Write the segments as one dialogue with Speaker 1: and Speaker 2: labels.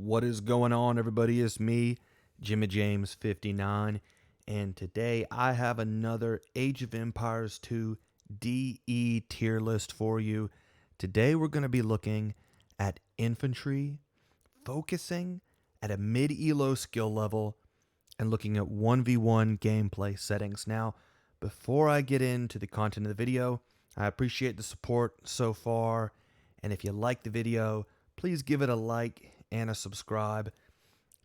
Speaker 1: What is going on, everybody? It's me, Jimmy James 59, and today I have another Age of Empires 2 DE tier list for you. Today we're going to be looking at infantry, focusing at a mid-ELO skill level, and looking at 1v1 gameplay settings. Now, before I get into the content of the video, I appreciate the support so far, and if you like the video, please give it a like and a subscribe.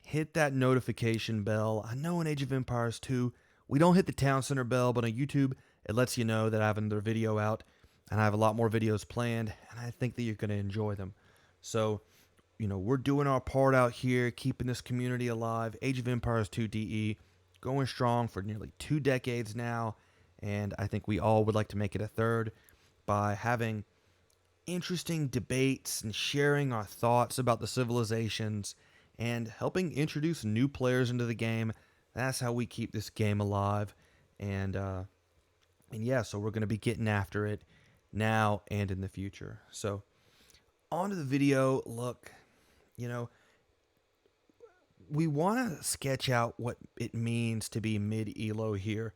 Speaker 1: Hit that notification bell. I know in Age of Empires 2, we don't hit the town center bell, but on YouTube, it lets you know that I have another video out, and I have a lot more videos planned, and I think that you're going to enjoy them. So, we're doing our part out here, keeping this community alive. Age of Empires 2 DE, going strong for nearly 2 decades now, and I think we all would like to make it a third by having interesting debates and sharing our thoughts about the civilizations and helping introduce new players into the game. That's how we keep this game alive. And yeah, so we're going to be getting after it now and in the future. So on to the video. Look, we want to sketch out what it means to be mid-ELO here.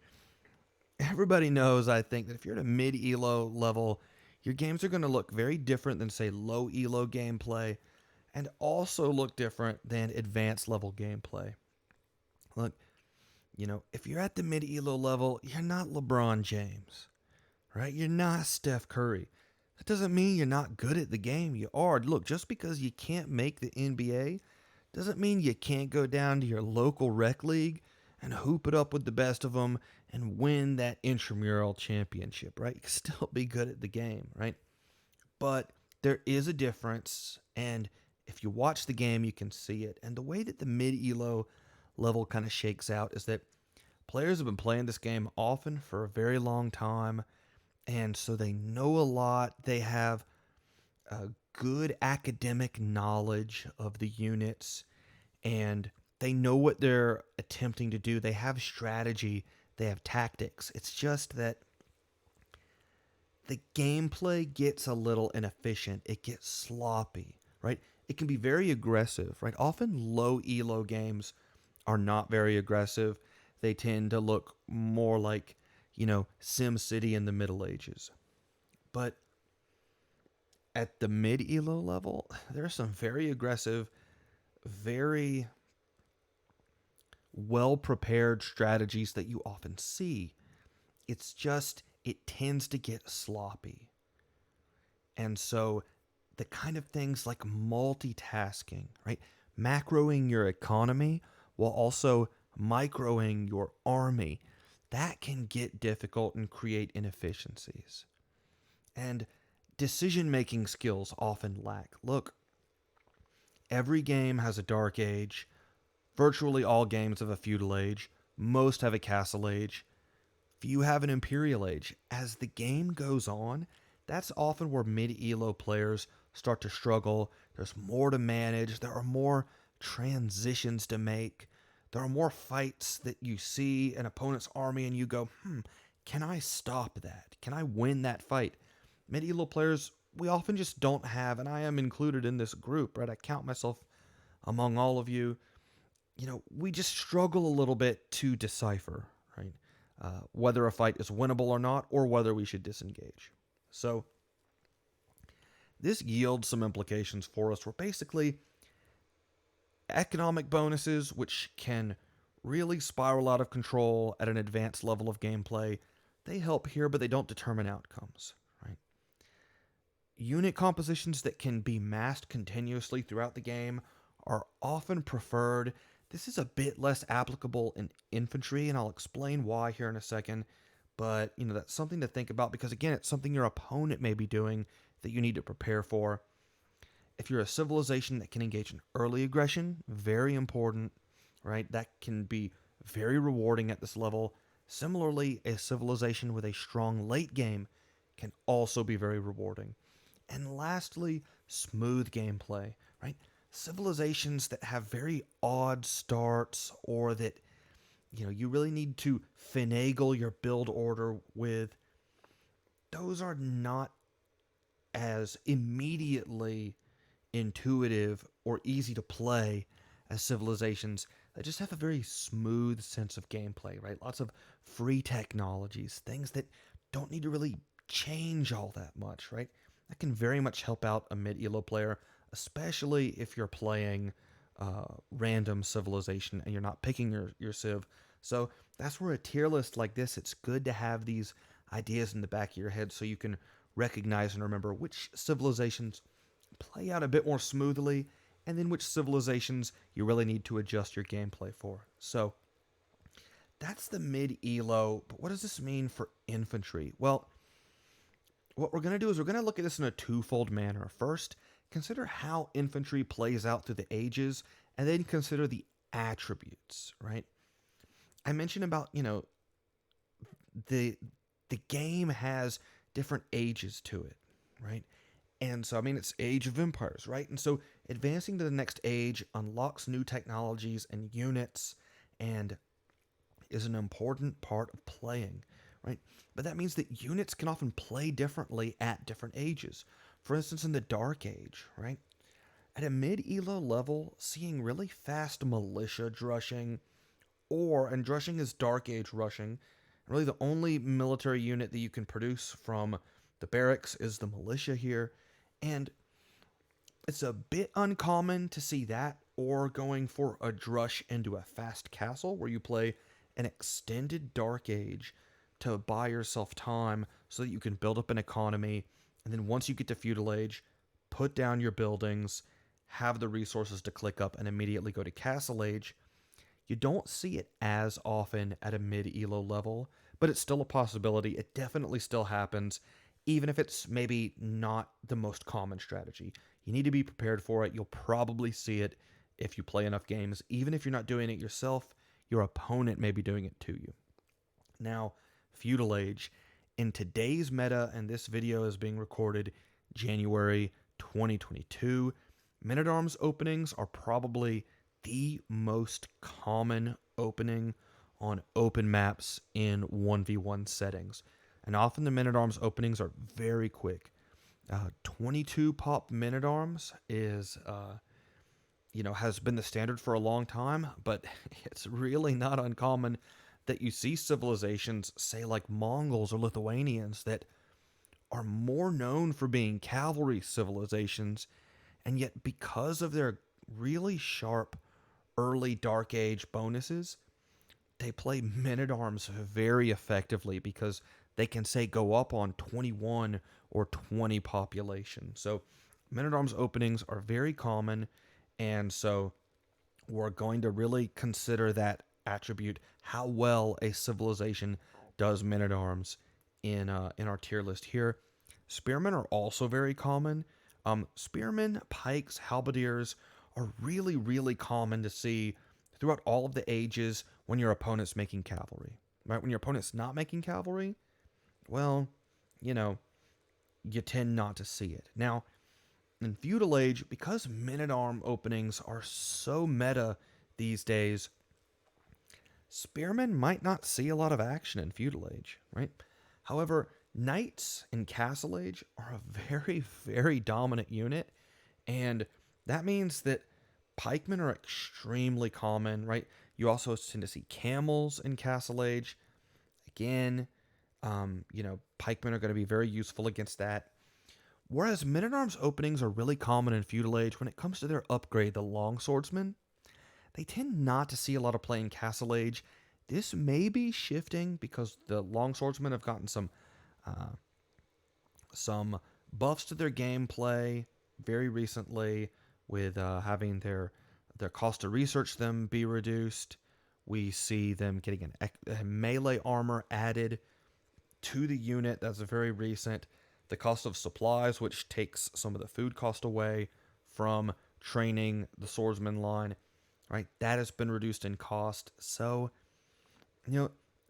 Speaker 1: Everybody knows, I think, that if you're at a mid-ELO level, your games are going to look very different than, say, low ELO gameplay, and also look different than advanced level gameplay. Look, if you're at the mid-ELO level, you're not LeBron James, right? You're not Steph Curry. That doesn't mean you're not good at the game. You are. Look, just because you can't make the NBA doesn't mean you can't go down to your local rec league and hoop it up with the best of them and win that intramural championship, right? You can still be good at the game, right? But there is a difference, and if you watch the game, you can see it. And the way that the mid-ELO level kind of shakes out is that players have been playing this game often for a very long time, and so they know a lot. They have a good academic knowledge of the units, and they know what they're attempting to do. They have strategy. They have tactics. It's just that the gameplay gets a little inefficient. It gets sloppy, right? It can be very aggressive, right? Often low elo games are not very aggressive. They tend to look more like, Sim City in the Middle Ages. But at the mid-elo level, there are some very aggressive, very well-prepared strategies that you often see. It's just, it tends to get sloppy. And so the kind of things like multitasking, right? Macroing your economy while also microing your army, that can get difficult and create inefficiencies. And decision-making skills often lack. Look, every game has a dark age. Virtually all games have a feudal age. Most have a castle age. Few have an imperial age. As the game goes on, that's often where mid-elo players start to struggle. There's more to manage. There are more transitions to make. There are more fights that you see an opponent's army and you go, can I stop that? Can I win that fight? Mid-elo players, we often just don't have, and I am included in this group, right? I count myself among all of you. We just struggle a little bit to decipher, right? Whether a fight is winnable or not, or whether we should disengage. So this yields some implications for us where basically economic bonuses, which can really spiral out of control at an advanced level of gameplay, they help here, but they don't determine outcomes, right? Unit compositions that can be massed continuously throughout the game are often preferred. This is a bit less applicable in infantry, and I'll explain why here in a second. But, that's something to think about because, again, it's something your opponent may be doing that you need to prepare for. If you're a civilization that can engage in early aggression, very important, right? That can be very rewarding at this level. Similarly, a civilization with a strong late game can also be very rewarding. And lastly, smooth gameplay, right? Civilizations that have very odd starts or that you really need to finagle your build order with, those are not as immediately intuitive or easy to play as civilizations that just have a very smooth sense of gameplay, right? Lots of free technologies, things that don't need to really change all that much, right? That can very much help out a mid-elo player, especially if you're playing random civilization and you're not picking your civ. So that's where a tier list like this, it's good to have these ideas in the back of your head so you can recognize and remember which civilizations play out a bit more smoothly, and then which civilizations you really need to adjust your gameplay for. So that's the mid-elo, but what does this mean for infantry? Well, what we're going to do is we're going to look at this in a twofold manner. First, consider how infantry plays out through the ages, and then consider the attributes, right? I mentioned about, the the game has different ages to it, right? And so, I mean, it's Age of Empires, right? And so, advancing to the next age unlocks new technologies and units and is an important part of playing, right? But that means that units can often play differently at different ages. For instance, in the Dark Age, right? At a mid-elo level, seeing really fast militia drushing, and drushing is Dark Age rushing, and really the only military unit that you can produce from the barracks is the militia here, and it's a bit uncommon to see that, or going for a drush into a fast castle where you play an extended Dark Age to buy yourself time so that you can build up an economy, and then once you get to feudal age, put down your buildings, have the resources to click up, and immediately go to castle age. You don't see it as often at a mid-elo level, but it's still a possibility. It definitely still happens, even if it's maybe not the most common strategy. You need to be prepared for it. You'll probably see it if you play enough games. Even if you're not doing it yourself, your opponent may be doing it to you. Now, feudal age. In today's meta, and this video is being recorded January 2022, Men-at-Arms openings are probably the most common opening on open maps in 1v1 settings. And often the Men-at-Arms openings are very quick. 22 pop Men-at-Arms is, has been the standard for a long time, but it's really not uncommon that you see civilizations, say like Mongols or Lithuanians, that are more known for being cavalry civilizations, and yet because of their really sharp early Dark Age bonuses, they play Men-at-Arms very effectively because they can, say, go up on 21 or 20 population. So Men-at-Arms openings are very common, and so we're going to really consider that attribute, how well a civilization does Men-at-Arms in our tier list here. Spearmen are also very common. Spearmen, pikes, halberdiers are really, really common to see throughout all of the ages when your opponent's making cavalry. Right? When your opponent's not making cavalry, well, you tend not to see it. Now, in feudal age, because men-at-arm openings are so meta these days, spearmen might not see a lot of action in feudal age, right? However, knights in castle age are a very, very dominant unit, and that means that pikemen are extremely common, right? You also tend to see camels in castle age. Again, pikemen are going to be very useful against that. Whereas men-at-arms openings are really common in feudal age, when it comes to their upgrade, the longswordsmen, they tend not to see a lot of play in castle age. This may be shifting because the longswordsmen have gotten some buffs to their gameplay very recently, with having their cost to research them be reduced. We see them getting a melee armor added to the unit. That's very recent. The cost of supplies, which takes some of the food cost away from training the swordsman line, right? That has been reduced in cost. So,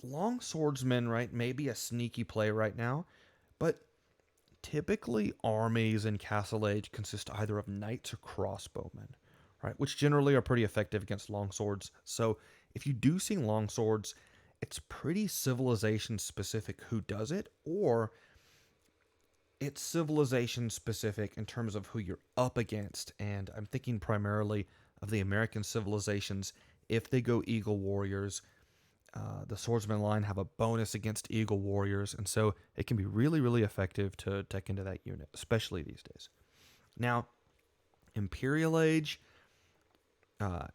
Speaker 1: long swordsmen, right, may be a sneaky play right now, but typically armies in Castle Age consist either of knights or crossbowmen, right, which generally are pretty effective against longswords. So if you do see longswords, it's pretty civilization specific who does it, or it's civilization specific in terms of who you're up against, and I'm thinking primarily of the American civilizations. If they go Eagle Warriors, the swordsman line have a bonus against Eagle Warriors, and so it can be really, really effective to tech into that unit, especially these days. Now, Imperial Age,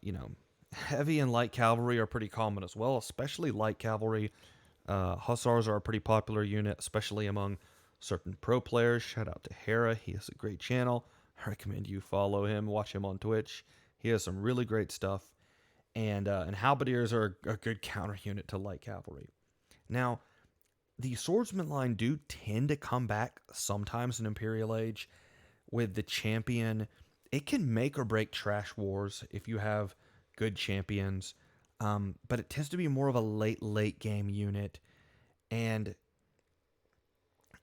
Speaker 1: you know, heavy and light cavalry are pretty common as well, especially light cavalry. Hussars are a pretty popular unit, especially among certain pro players. Shout out to Hera. He has a great channel. I recommend you follow him, watch him on Twitch. He has some really great stuff. And halberdiers are a good counter unit to light cavalry. Now, the swordsman line do tend to come back sometimes in Imperial Age with the champion. It can make or break trash wars if you have good champions, but it tends to be more of a late game unit, and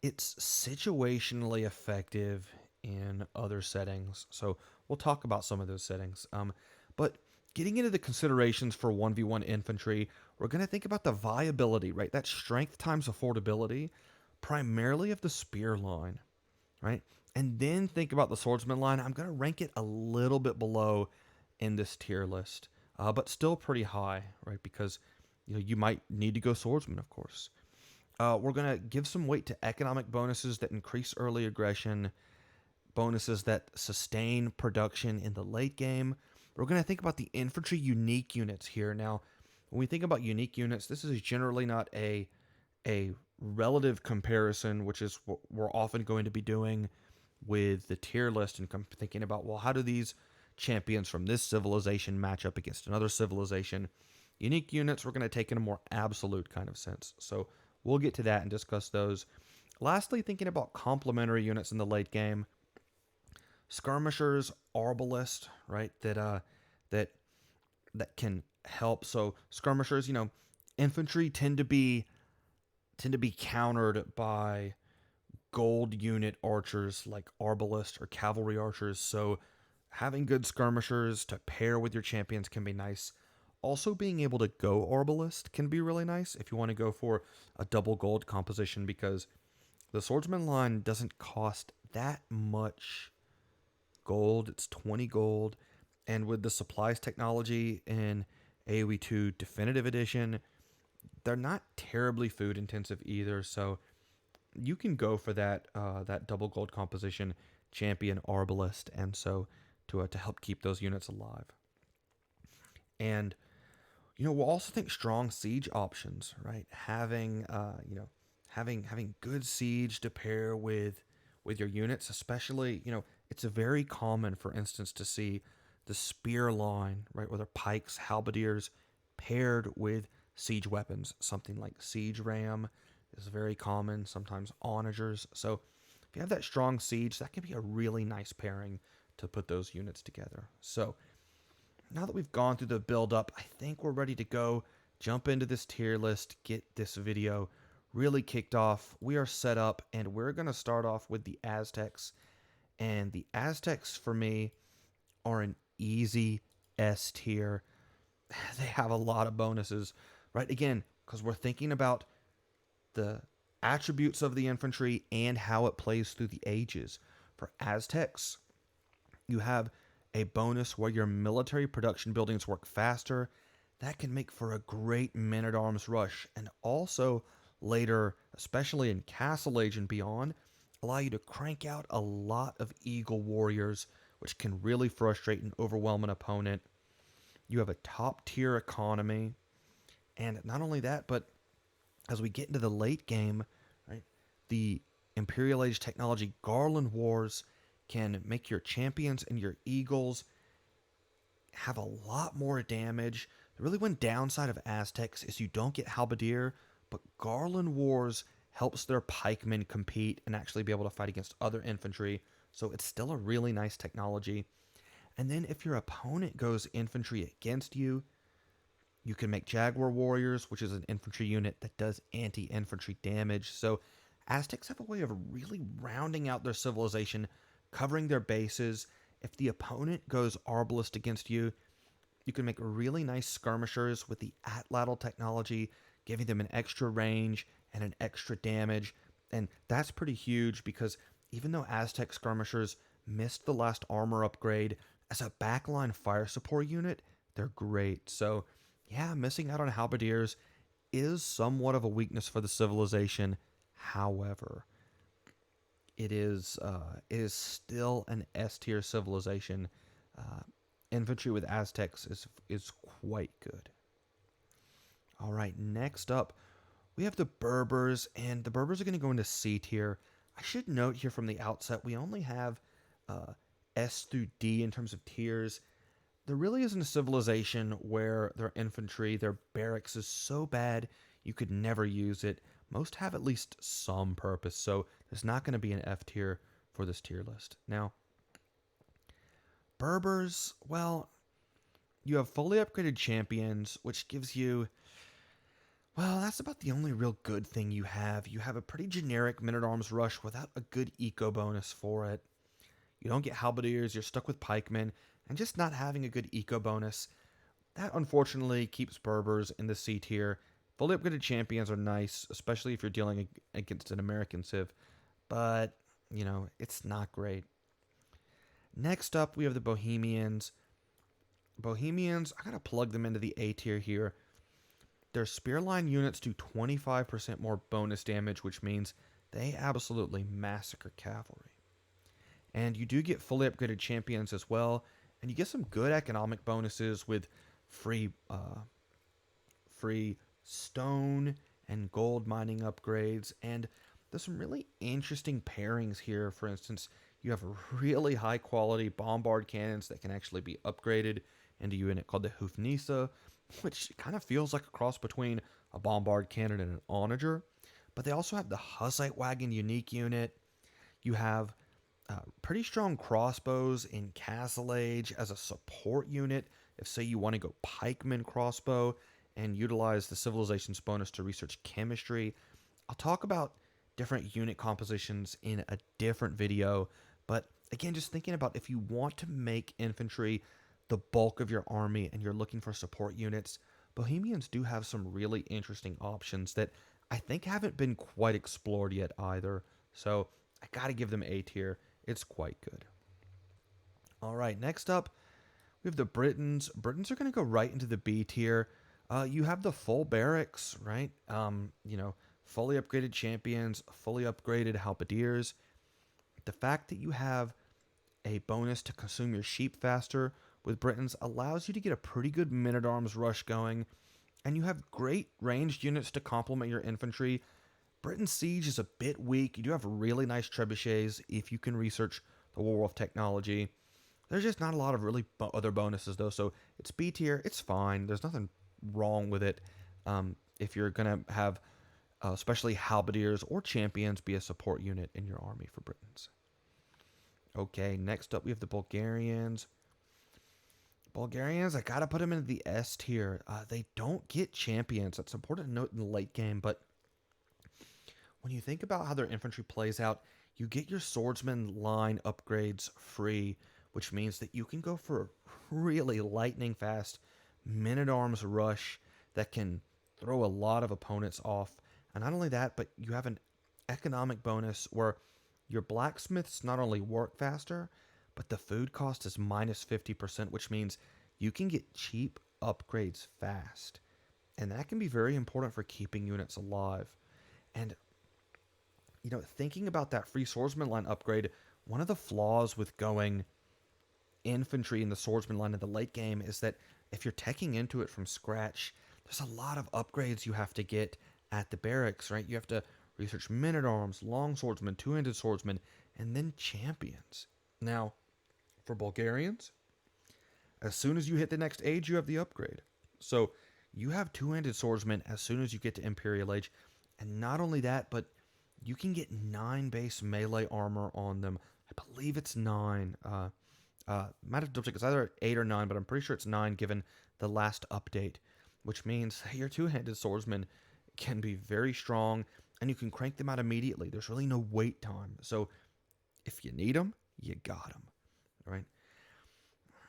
Speaker 1: it's situationally effective in other settings. So we'll talk about some of those settings. But getting into the considerations for 1v1 infantry, we're going to think about the viability, right? That strength times affordability, primarily of the spear line, right? And then think about the swordsman line. I'm going to rank it a little bit below in this tier list, but still pretty high, right? Because you might need to go swordsman, of course. We're going to give some weight to economic bonuses that increase early aggression, bonuses that sustain production in the late game. We're going to think about the infantry unique units here. Now, when we think about unique units, this is generally not a relative comparison, which is what we're often going to be doing with the tier list and thinking about, well, how do these champions from this civilization match up against another civilization? Unique units, we're going to take in a more absolute kind of sense. So we'll get to that and discuss those. Lastly, thinking about complementary units in the late game. Skirmishers, arbalists, right? That can help. So skirmishers, infantry tend to be countered by gold unit archers like arbalists or cavalry archers. So having good skirmishers to pair with your champions can be nice. Also, being able to go arbalist can be really nice if you want to go for a double gold composition, because the swordsman line doesn't cost that much gold. It's 20 gold. And with the supplies technology in AOE2 Definitive Edition, they're not terribly food intensive either. So you can go for that double gold composition champion arbalist, and so to help keep those units alive. And we'll also think strong siege options, right? Having good siege to pair with your units, especially, it's very common, for instance, to see the spear line, right, whether pikes, halberdiers, paired with siege weapons. Something like siege ram is very common, sometimes onagers. So if you have that strong siege, that can be a really nice pairing to put those units together. So now that we've gone through the build up, I think we're ready to go jump into this tier list, get this video really kicked off. We are set up, and we're going to start off with the Aztecs. And the Aztecs, for me, are an easy S tier. They have a lot of bonuses, right? Again, because we're thinking about the attributes of the infantry and how it plays through the ages. For Aztecs, you have a bonus where your military production buildings work faster. That can make for a great men-at-arms rush, and also later, especially in Castle Age and beyond, allow you to crank out a lot of Eagle Warriors, which can really frustrate and overwhelm an opponent. You have a top-tier economy, and not only that, but as we get into the late game, right, the Imperial Age technology Garland Wars can make your champions and your eagles have a lot more damage. The really one downside of Aztecs is you don't get halberdier, but Garland Wars helps their pikemen compete and actually be able to fight against other infantry, so it's still a really nice technology. And then if your opponent goes infantry against you, you can make Jaguar Warriors, which is an infantry unit that does anti-infantry damage. So Aztecs have a way of really rounding out their civilization, covering their bases. If the opponent goes arbalist against you, you can make really nice skirmishers with the atlatl technology, giving them an extra range and an extra damage. And that's pretty huge because even though Aztec skirmishers missed the last armor upgrade, as a backline fire support unit, they're great. So, yeah, missing out on halberdiers is somewhat of a weakness for the civilization. However, it is still an S tier civilization. Uh, Infantry with Aztecs is quite good. All right, next up we have the Berbers, and the Berbers are going to go into C tier. I should note here from the outset we only have uh, S through D in terms of tiers. There really isn't a civilization where their infantry, their barracks is so bad you could never use it. Most have at least some purpose, so there's not going to be an F tier for this tier list. Now, Berbers, well, you have fully upgraded champions, which gives you, well, that's about the only real good thing you have. You have a pretty generic men-at-arms rush without a good eco bonus for it. You don't get halberdiers, you're stuck with pikemen, and just not having a good eco bonus. That unfortunately keeps Berbers in the C tier. Fully upgraded champions are nice, especially if you're dealing against an American civ, but, it's not great. Next up, we have the Bohemians. Bohemians, I gotta plug them into the A tier here. Their spearline units do 25% more bonus damage, which means they absolutely massacre cavalry. And you do get fully upgraded champions as well, and you get some good economic bonuses with free free stone and gold mining upgrades, and there's some really interesting pairings here. For instance, you have really high quality bombard cannons that can actually be upgraded into a unit called the Hufnisa, which kind of feels like a cross between a bombard cannon and an onager. But they also have the Hussite wagon unique unit. You have pretty strong crossbows in Castle Age as a support unit. If, say, you want to go pikeman crossbow and utilize the civilization's bonus to research chemistry. I'll talk about different unit compositions in a different video. But again, just thinking about if you want to make infantry the bulk of your army and you're looking for support units, Bohemians do have some really interesting options that I think haven't been quite explored yet either. So I gotta give them A tier. It's quite good. All right, next up, we have the Britons. Britons are going to go right into the B tier. You have the full barracks, right? Fully upgraded champions, fully upgraded halberdiers. The fact that you have a bonus to consume your sheep faster with Britons allows you to get a pretty good men-at-arms rush going, and you have great ranged units to complement your infantry. Britain Siege is a bit weak. You do have really nice trebuchets if you can research the Werewolf technology. There's just not a lot of really other bonuses, though, so it's B tier. It's fine. There's nothing wrong with it. If you're going to have especially halberdiers or champions be a support unit in your army for Britons. Okay, next up we have the Bulgarians. Bulgarians, I gotta put them into the S tier. They don't get champions. That's important to note in the late game, but when you think about how their infantry plays out, you get your swordsman line upgrades free, which means that you can go for a really lightning fast men-at-arms rush that can throw a lot of opponents off. And not only that, but you have an economic bonus where your blacksmiths not only work faster, but the food cost is minus 50%, which means you can get cheap upgrades fast. And that can be very important for keeping units alive. And thinking about that free swordsman line upgrade, one of the flaws with going infantry in the swordsman line in the late game is that if you're teching into it from scratch, there's a lot of upgrades you have to get at the barracks, right? You have to research men-at-arms, long swordsmen, two-handed swordsmen, and then champions. Now, for Bulgarians, as soon as you hit the next age, you have the upgrade. So you have two-handed swordsmen as soon as you get to Imperial Age, and not only that, but you can get 9 base melee armor on them. I believe it's 9. Might have to double check. It's either 8 or 9, but I'm pretty sure it's 9 given the last update, which means your two-handed swordsman can be very strong, and you can crank them out immediately. There's really no wait time. So if you need them, you got them, right?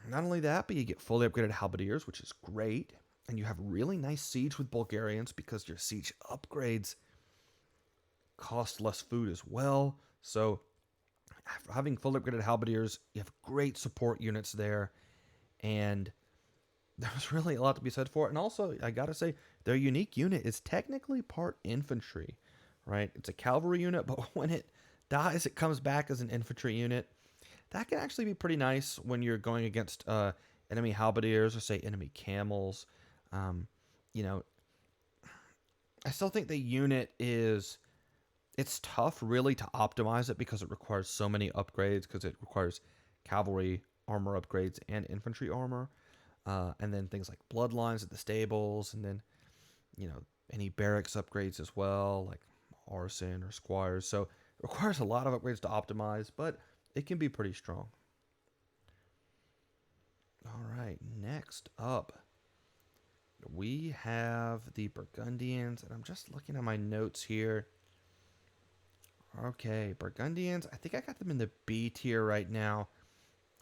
Speaker 1: Not only that, but you get fully upgraded halberdiers, which is great, and you have really nice siege with Bulgarians because your siege upgrades cost less food as well. So Having fully upgraded halberdiers, you have great support units there, and there's really a lot to be said for it. And also, I gotta say, their unique unit is technically part infantry, right? It's a cavalry unit, but when it dies, it comes back as an infantry unit. That can actually be pretty nice when you're going against enemy halberdiers or say enemy camels. Um, you know, I still think the unit is it's tough really to optimize it because it requires so many upgrades because it requires cavalry armor upgrades and infantry armor, and then things like bloodlines at the stables, and then any barracks upgrades as well, like arson or squires. So it requires a lot of upgrades to optimize, but it can be pretty strong. All right, next up, we have the Burgundians, and I'm just looking at my notes here. Okay, Burgundians, I think I got them in the B tier right now.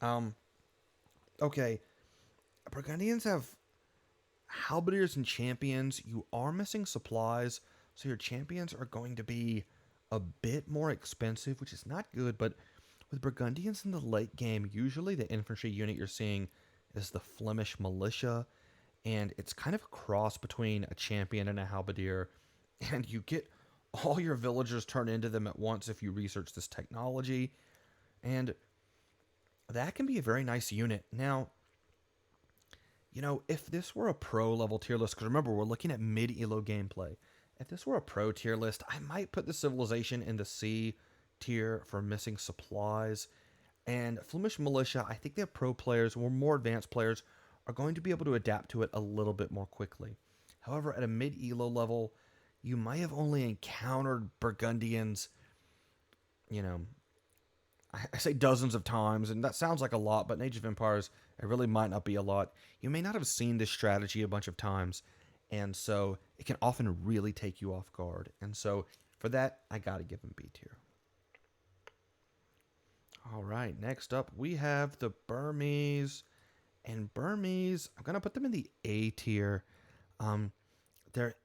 Speaker 1: Um, okay, Burgundians have halberdiers and champions. You are missing supplies, so your champions are going to be a bit more expensive, which is not good, but with Burgundians in the late game, usually the infantry unit you're seeing is the Flemish militia, and it's kind of a cross between a champion and a halberdier, and you get all your villagers turned into them at once if you research this technology, and that can be a very nice unit. Now, if this were a pro level tier list, because remember, we're looking at mid-ELO gameplay. If this were a pro tier list, I might put the civilization in the C tier for missing supplies. And Flemish Militia, I think that pro players or more advanced players are going to be able to adapt to it a little bit more quickly. However, at a mid-ELO level, you might have only encountered Burgundians, you know, I say dozens of times, and that sounds like a lot, but in Age of Empires, it really might not be a lot. You may not have seen this strategy a bunch of times, and so it can often really take you off guard. And so for that, I gotta give them B tier. All right, next up, we have the Burmese. And Burmese, I'm gonna put them in the A tier. Their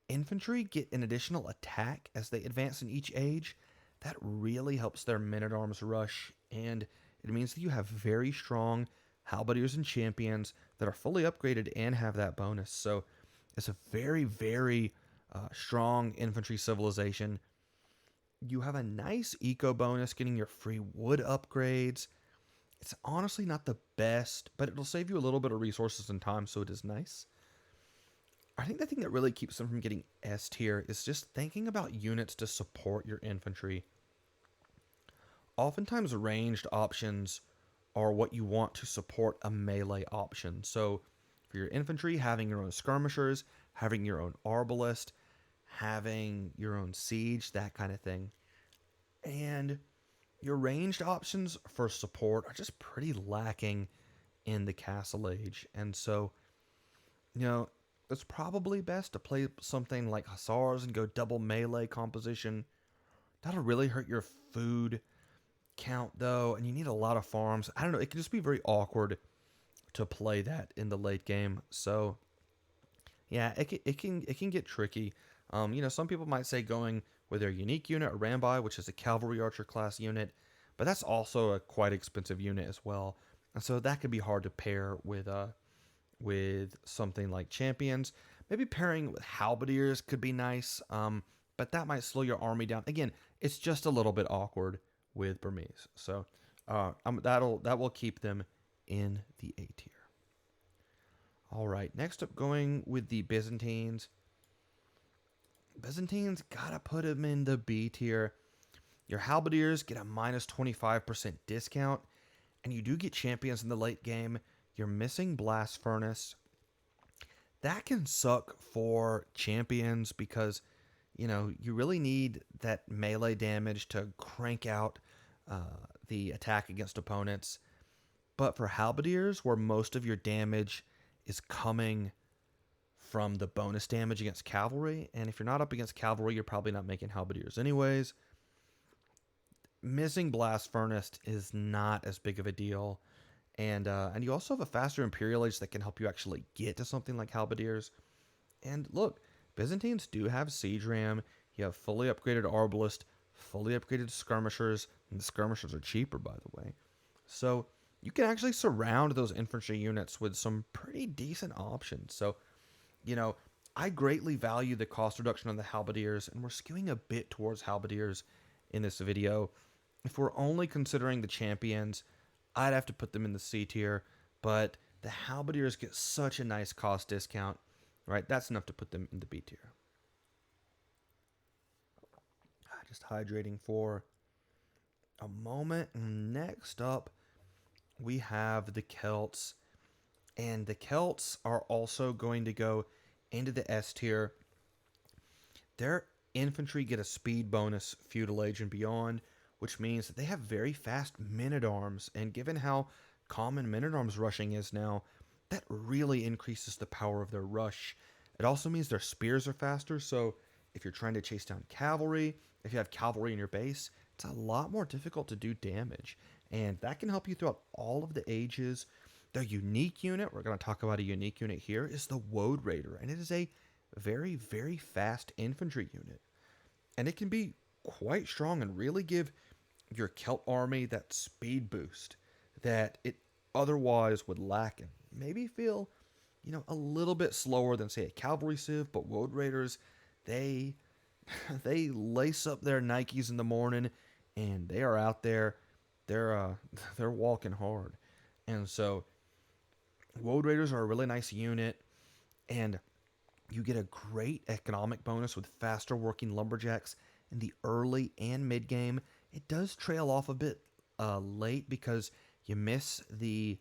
Speaker 1: infantry get an additional attack as they advance in each age. That really helps their men-at-arms rush, and it means that you have very strong halberdiers and champions that are fully upgraded and have that bonus. So it's a very, very strong infantry civilization. You have a nice eco bonus getting your free wood upgrades. It's honestly not the best, but it'll save you a little bit of resources and time, so it is nice. I think the thing that really keeps them from getting S tier is just thinking about units to support your infantry. Oftentimes, ranged options are what you want to support a melee option. So, for your infantry, having your own skirmishers, having your own arbalist, having your own siege, that kind of thing. And your ranged options for support are just pretty lacking in the Castle Age. And so, it's probably best to play something like Hussars and go double melee composition. That'll really hurt your food count, though, and you need a lot of farms. I don't know, it can just be very awkward to play that in the late game. So, yeah, it can get tricky. Some people might say going with their unique unit, a Rambai, which is a cavalry archer class unit, but that's also a quite expensive unit as well. And so that could be hard to pair with something like champions. Maybe pairing with halberdiers could be nice, but that might slow your army down. Again, it's just a little bit awkward with Burmese. So that will keep them in the A tier. All right, next up, going with the Byzantines. Byzantines, gotta put them in the B tier. Your halberdiers get a minus 25% discount, and you do get champions in the late game. You're missing Blast Furnace. That can suck for champions because, you really need that melee damage to crank out the attack against opponents. But for halberdiers, where most of your damage is coming from the bonus damage against cavalry, and if you're not up against cavalry, you're probably not making halberdiers anyways. Missing Blast Furnace is not as big of a deal. And you also have a faster Imperial Age that can help you actually get to something like halberdiers. And look, Byzantines do have Siege Ram. You have fully upgraded Arbalist, fully upgraded skirmishers, and the skirmishers are cheaper, by the way. So you can actually surround those infantry units with some pretty decent options. So, you know, I greatly value the cost reduction on the halberdiers, and we're skewing a bit towards halberdiers in this video. If we're only considering the champions, I'd have to put them in the C tier, but the halberdiers get such a nice cost discount, right? That's enough to put them in the B tier. Just hydrating for a moment. Next up, we have the Celts, and the Celts are also going to go into the S tier. Their infantry get a speed bonus, feudal age and beyond, which means that they have very fast men-at-arms, and given how common men-at-arms rushing is now, that really increases the power of their rush. It also means their spears are faster, so if you're trying to chase down cavalry, if you have cavalry in your base, it's a lot more difficult to do damage, and that can help you throughout all of the ages. Their unique unit, we're going to talk about a unique unit here, is the Woad Raider, and it is a very, very fast infantry unit. And it can be quite strong and really give your Celt army that speed boost that it otherwise would lack and maybe feel, a little bit slower than, say, a cavalry civ. But Woad Raiders, they they lace up their Nikes in the morning and they are out there. They're they're walking hard. And so Woad Raiders are a really nice unit, and you get a great economic bonus with faster working lumberjacks in the early and mid game. It does trail off a bit late because you miss the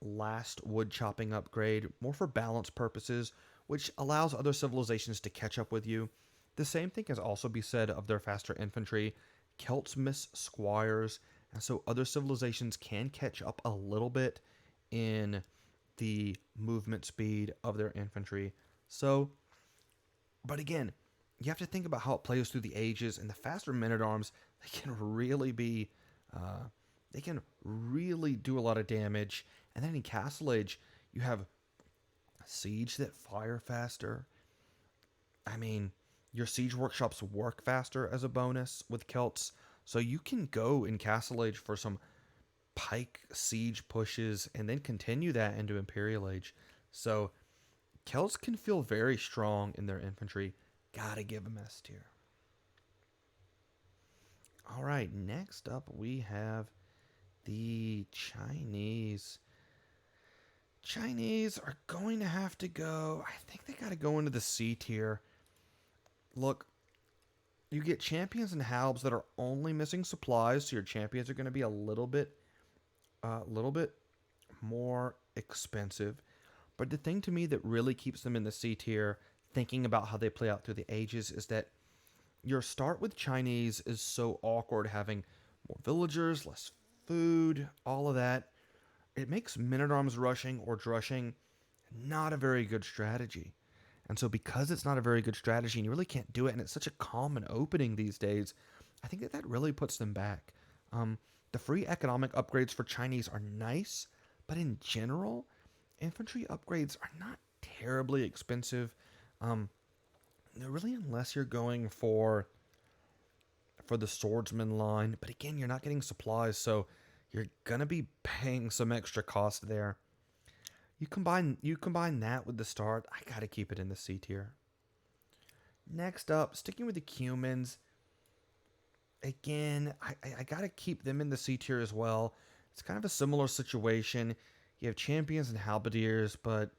Speaker 1: last wood chopping upgrade, more for balance purposes, which allows other civilizations to catch up with you. The same thing can also be said of their faster infantry. Celts miss squires, and so other civilizations can catch up a little bit in the movement speed of their infantry. So, but again, you have to think about how it plays through the ages, and the faster men-at-arms, they can really be, they can really do a lot of damage. And then in Castle Age, you have siege that fire faster. I mean, your siege workshops work faster as a bonus with Celts, so you can go in Castle Age for some pike siege pushes and then continue that into Imperial Age. So Celts can feel very strong in their infantry. Gotta give them S tier. All right, next up we have the Chinese. Chinese are going to have to go. I think they got to go into the C tier. Look, you get champions and halbs that are only missing supplies, so your champions are going to be a little bit more expensive. But the thing to me that really keeps them in the C tier, thinking about how they play out through the ages, is that your start with Chinese is so awkward, having more villagers, less food, all of that. It makes men-at-arms rushing or drushing not a very good strategy. And so because it's not a very good strategy and you really can't do it, and it's such a common opening these days, I think that really puts them back. The free economic upgrades for Chinese are nice, but in general, infantry upgrades are not terribly expensive. Really, unless you're going for the swordsman line. But again, you're not getting supplies, so you're gonna be paying some extra cost there. You combine that with the start, I gotta keep it in the C tier. Next up, sticking with the Cumans. Again, I gotta keep them in the C tier as well. It's kind of a similar situation. You have champions and halberdiers, but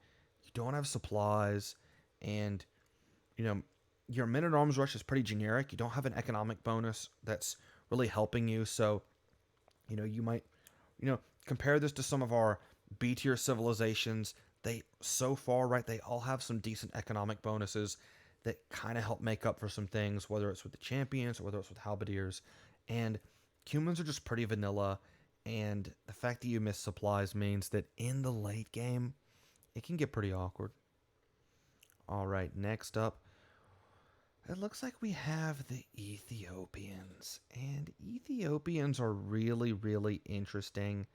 Speaker 1: you don't have supplies, and your men-at-arms rush is pretty generic. You don't have an economic bonus that's really helping you, so you might compare this to some of our B tier civilizations. They so far, right, they all have some decent economic bonuses that kind of help make up for some things, whether it's with the champions or whether it's with halberdiers. And Cumans are just pretty vanilla, and the fact that you miss supplies means that in the late game, it can get pretty awkward. All right, next up, it looks like we have the Ethiopians. And Ethiopians are really, really interesting.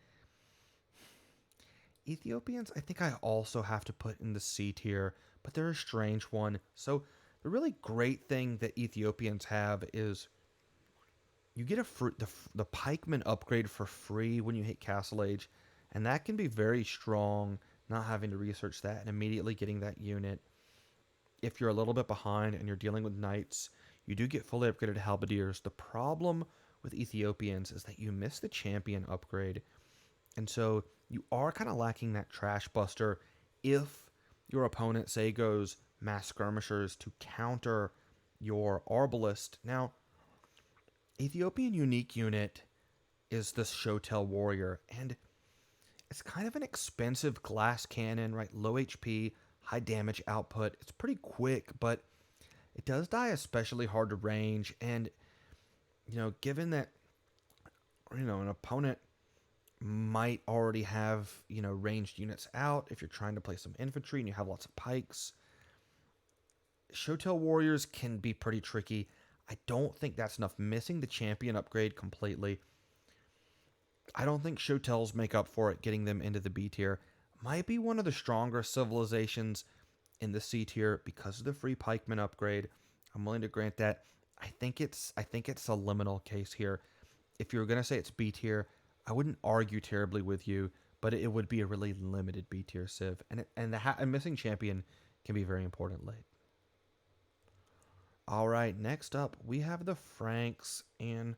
Speaker 1: Ethiopians, I think I also have to put in the C tier, but they're a strange one. So the really great thing that Ethiopians have is you get the pikeman upgrade for free when you hit Castle Age, and that can be very strong. Not having to research that and immediately getting that unit. If you're a little bit behind and you're dealing with knights, you do get fully upgraded halberdiers. The problem with Ethiopians is that you miss the champion upgrade, and so you are kind of lacking that trash buster if your opponent, say, goes mass skirmishers to counter your arbalist. Now, Ethiopian unique unit is the Shotel warrior, and it's kind of an expensive glass cannon, right? Low HP, high damage output. It's pretty quick, but it does die especially hard to range. And, given that, an opponent might already have, ranged units out, if you're trying to play some infantry and you have lots of pikes, Shotel warriors can be pretty tricky. I don't think that's enough. Missing the champion upgrade completely, I don't think Shotels make up for it getting them into the B tier. Might be one of the stronger civilizations in the C tier because of the free pikeman upgrade. I'm willing to grant that. I think it's a liminal case here. If you were gonna say it's B tier, I wouldn't argue terribly with you, but it would be a really limited B tier civ, and missing champion can be very important late. All right, next up we have the Franks, and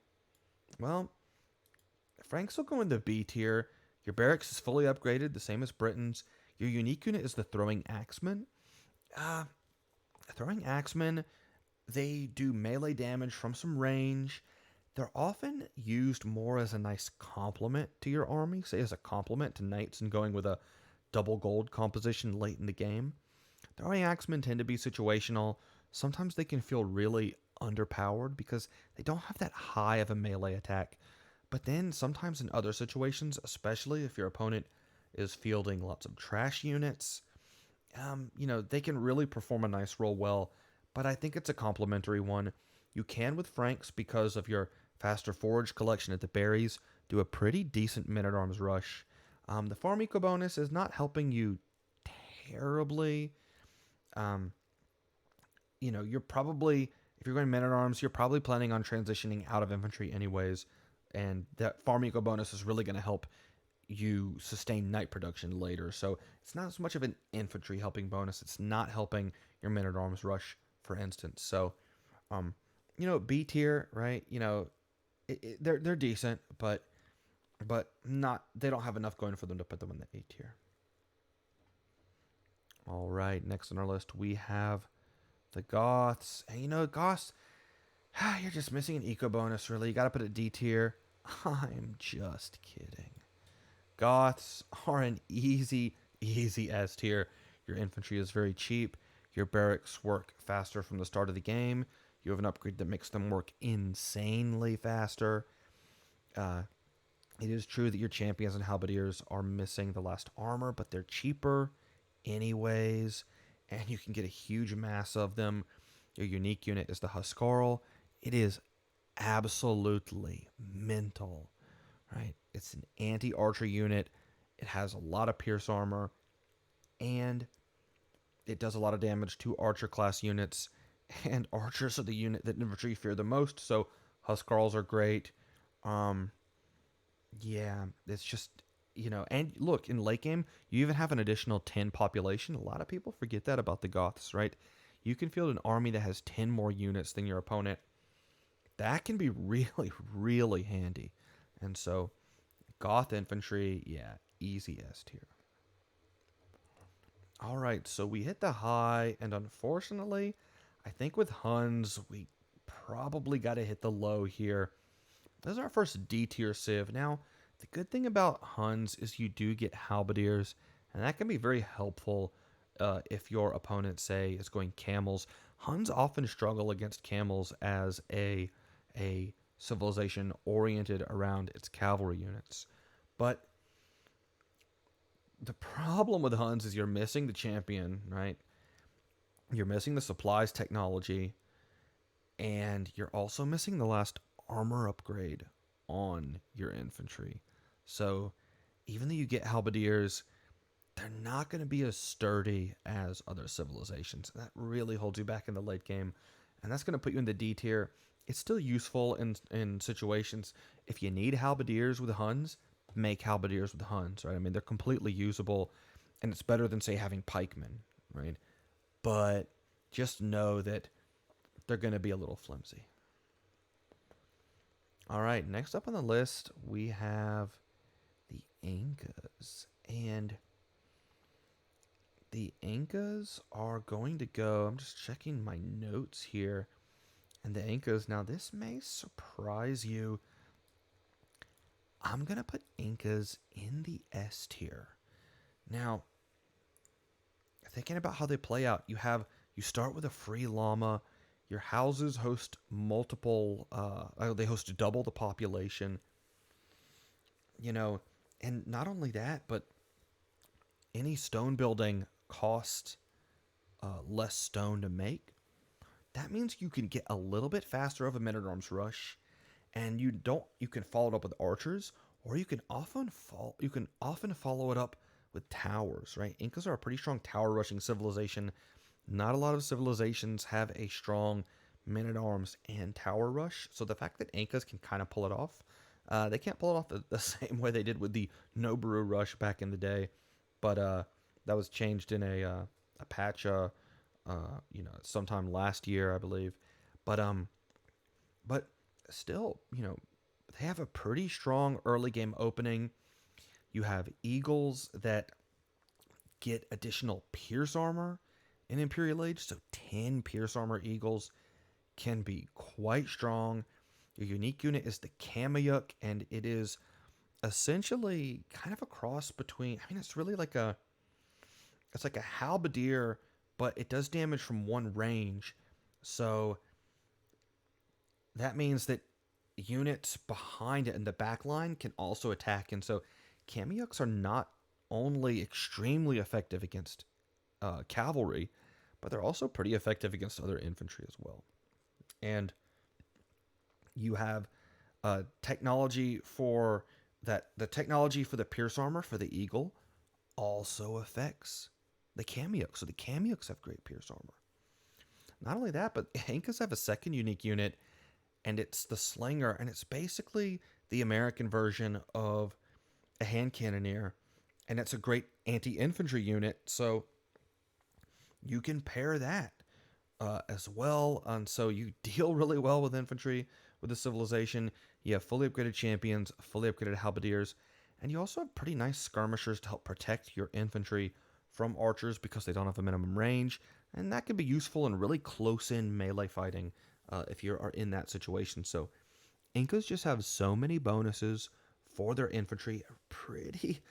Speaker 1: well, Franks will go in the B tier. Your barracks is fully upgraded, the same as Britain's. Your unique unit is the Throwing Axemen. Uh, Throwing Axemen, they do melee damage from some range. They're often used more as a nice complement to your army, say as a complement to knights and going with a double gold composition late in the game. Throwing Axemen tend to be situational. Sometimes they can feel really underpowered because they don't have that high of a melee attack. But then sometimes in other situations, especially if your opponent is fielding lots of trash units, they can really perform a nice role well. But I think it's a complementary one. You can with Franks because of your faster forage collection at the berries do a pretty decent men-at-arms rush. The farm eco bonus is not helping you terribly. Um, you're probably, if you're going men-at-arms, you're probably planning on transitioning out of infantry anyways, and that farm eco bonus is really going to help you sustain knight production later. So it's not as much of an infantry helping bonus. It's not helping your men-at-arms rush, for instance. So, B tier, right? They're decent, but not, they don't have enough going for them to put them in the A tier. All right, next on our list we have the Goths. And Goths, you're just missing an eco bonus, really. You got to put it D tier. I'm just kidding. Goths are an easy S tier. Your infantry is very cheap. Your barracks work faster from the start of the game. You have an upgrade that makes them work insanely faster. It is true that your champions and halberdiers are missing the last armor, but they're cheaper anyways, and you can get a huge mass of them. Your unique unit is the Huskarl. It is absolutely mental, right? It's an anti-archer unit. It has a lot of pierce armor, and it does a lot of damage to archer class units, and archers are the unit that infantry fear the most, so Huskarls are great. Yeah, it's just, and look, in late game, you even have an additional 10 population. A lot of people forget that about the Goths, right? You can field an army that has 10 more units than your opponent. That can be really, really handy. And so, Goth infantry, yeah, easy S tier. All right, so we hit the high, and unfortunately, I think with Huns, we probably got to hit the low here. This is our first D tier civ. Now, the good thing about Huns is you do get halberdiers, and that can be very helpful if your opponent, say, is going camels. Huns often struggle against camels as a civilization oriented around its cavalry units. But the problem with Huns is you're missing the champion, right? You're missing the supplies technology, and you're also missing the last armor upgrade on your infantry. So even though you get halberdiers, they're not going to be as sturdy as other civilizations. That really holds you back in the late game, and that's going to put you in the D tier. it's still useful in situations. If you need halberdiers with Huns, make halberdiers with Huns, right? I mean, they're completely usable, and it's better than, say, having pikemen, right? But just know that they're going to be a little flimsy. All right, next up on the list, we have the Incas. And the Incas are going to go, I'm just checking my notes here. And the Incas, now this may surprise you. I'm going to put Incas in the S tier. Now, thinking about how they play out, you start with a free llama. Your houses host multiple, they host double the population. You know, and not only that, but any stone building costs less stone to make. That means you can get a little bit faster of a men-at-arms rush, and you can follow it up with archers, or you can often follow it up with towers, right? Incas are a pretty strong tower rushing civilization. Not a lot of civilizations have a strong men-at-arms and tower rush, so the fact that Incas can kind of pull it off, they can't pull it off the same way they did with the Noboru rush back in the day, but that was changed in a patch, sometime last year, I believe. But but still, they have a pretty strong early game opening. You have eagles that get additional pierce armor in Imperial Age, so 10 pierce armor eagles can be quite strong. Your unique unit is the Kameyuk, and it is essentially kind of a cross between. I mean, it's like a halberdier, but it does damage from one range. So that means that units behind it in the back line can also attack. And so Kameyuks are not only extremely effective against cavalry, but they're also pretty effective against other infantry as well. And you have technology for that. The technology for the pierce armor for the eagle also affects the Kameyuks. So the Kameyuks have great pierce armor. Not only that, but Incas have a second unique unit, and it's the Slinger, and it's basically the American version of a hand cannoneer, and it's a great anti-infantry unit, so you can pair that as well. And so you deal really well with infantry, with the civilization. You have fully upgraded champions, fully upgraded halberdiers, and you also have pretty nice skirmishers to help protect your infantry from archers because they don't have a minimum range, and that can be useful in really close-in melee fighting if you are in that situation. So Incas just have so many bonuses for their infantry. Pretty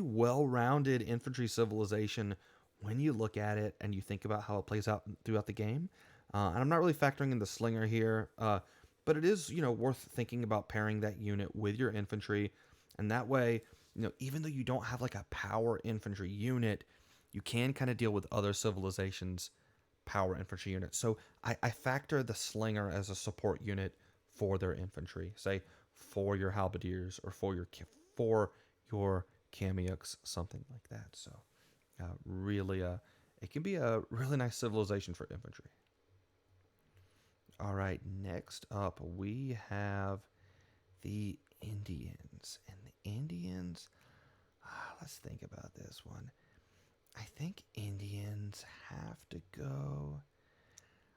Speaker 1: well-rounded infantry civilization when you look at it and you think about how it plays out throughout the game. And I'm not really factoring in the Slinger here, but it is worth thinking about pairing that unit with your infantry, and that way, even though you don't have like a power infantry unit, you can kind of deal with other civilizations' power infantry units. So I factor the Slinger as a support unit for their infantry, say for your halberdiers or for your Kameyuks, something like that. So really, it can be a really nice civilization for infantry. All right, next up we have the Indians. And the Indians, let's think about this one. I think Indians have to go.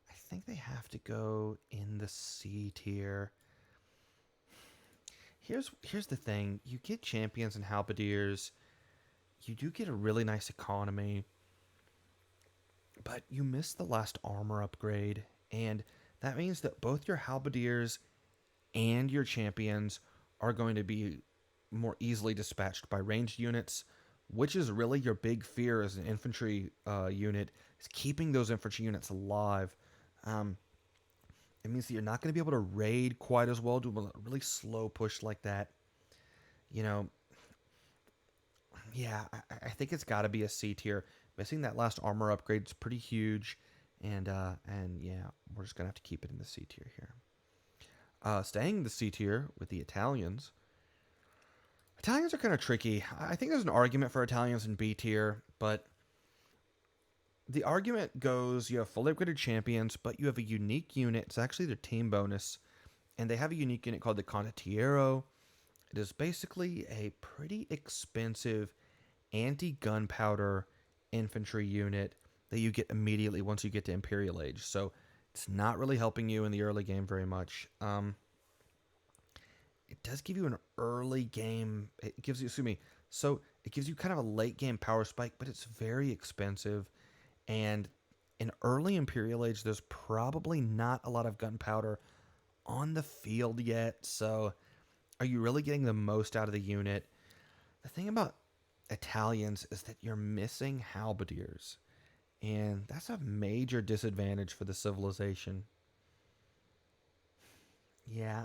Speaker 1: I think they have to go in the C tier. Here's the thing. You get champions and halberdiers. You do get a really nice economy. But you miss the last armor upgrade. And that means that both your halberdiers and your champions are going to be more easily dispatched by ranged units, which is really your big fear as an infantry unit, is keeping those infantry units alive. It means that you're not going to be able to raid quite as well, do a really slow push like that. Yeah, I think it's got to be a C tier. Missing that last armor upgrade is pretty huge, and yeah, we're just gonna have to keep it in the C tier here. Staying in the C tier with the Italians. Italians are kind of tricky. I think there's an argument for Italians in B tier, but the argument goes you have fully upgraded champions, but you have a unique unit. It's actually their team bonus, and they have a unique unit called the Condottiero. It is basically a pretty expensive anti-gunpowder infantry unit that you get immediately once you get to Imperial Age. So it's not really helping you in the early game very much. It does give you an early game. It gives you, excuse me. So it gives you kind of a late game power spike, but it's very expensive. And in early Imperial Age, there's probably not a lot of gunpowder on the field yet. So are you really getting the most out of the unit? The thing about Italians is that you're missing halberdiers, and that's a major disadvantage for the civilization. Yeah,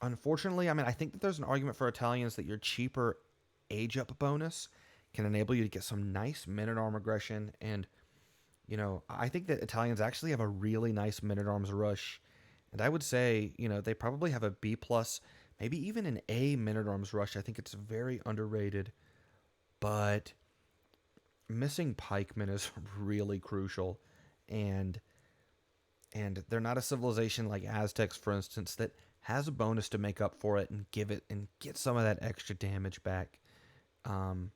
Speaker 1: unfortunately, I mean, I think that there's an argument for Italians that your cheaper age up bonus can enable you to get some nice men at arm aggression. And, I think that Italians actually have a really nice men at arms rush. And I would say, they probably have a B plus, maybe even an A men at arms rush. I think it's very underrated. But missing pikemen is really crucial. And they're not a civilization like Aztecs, for instance, that has a bonus to make up for it and give it and get some of that extra damage back. Um,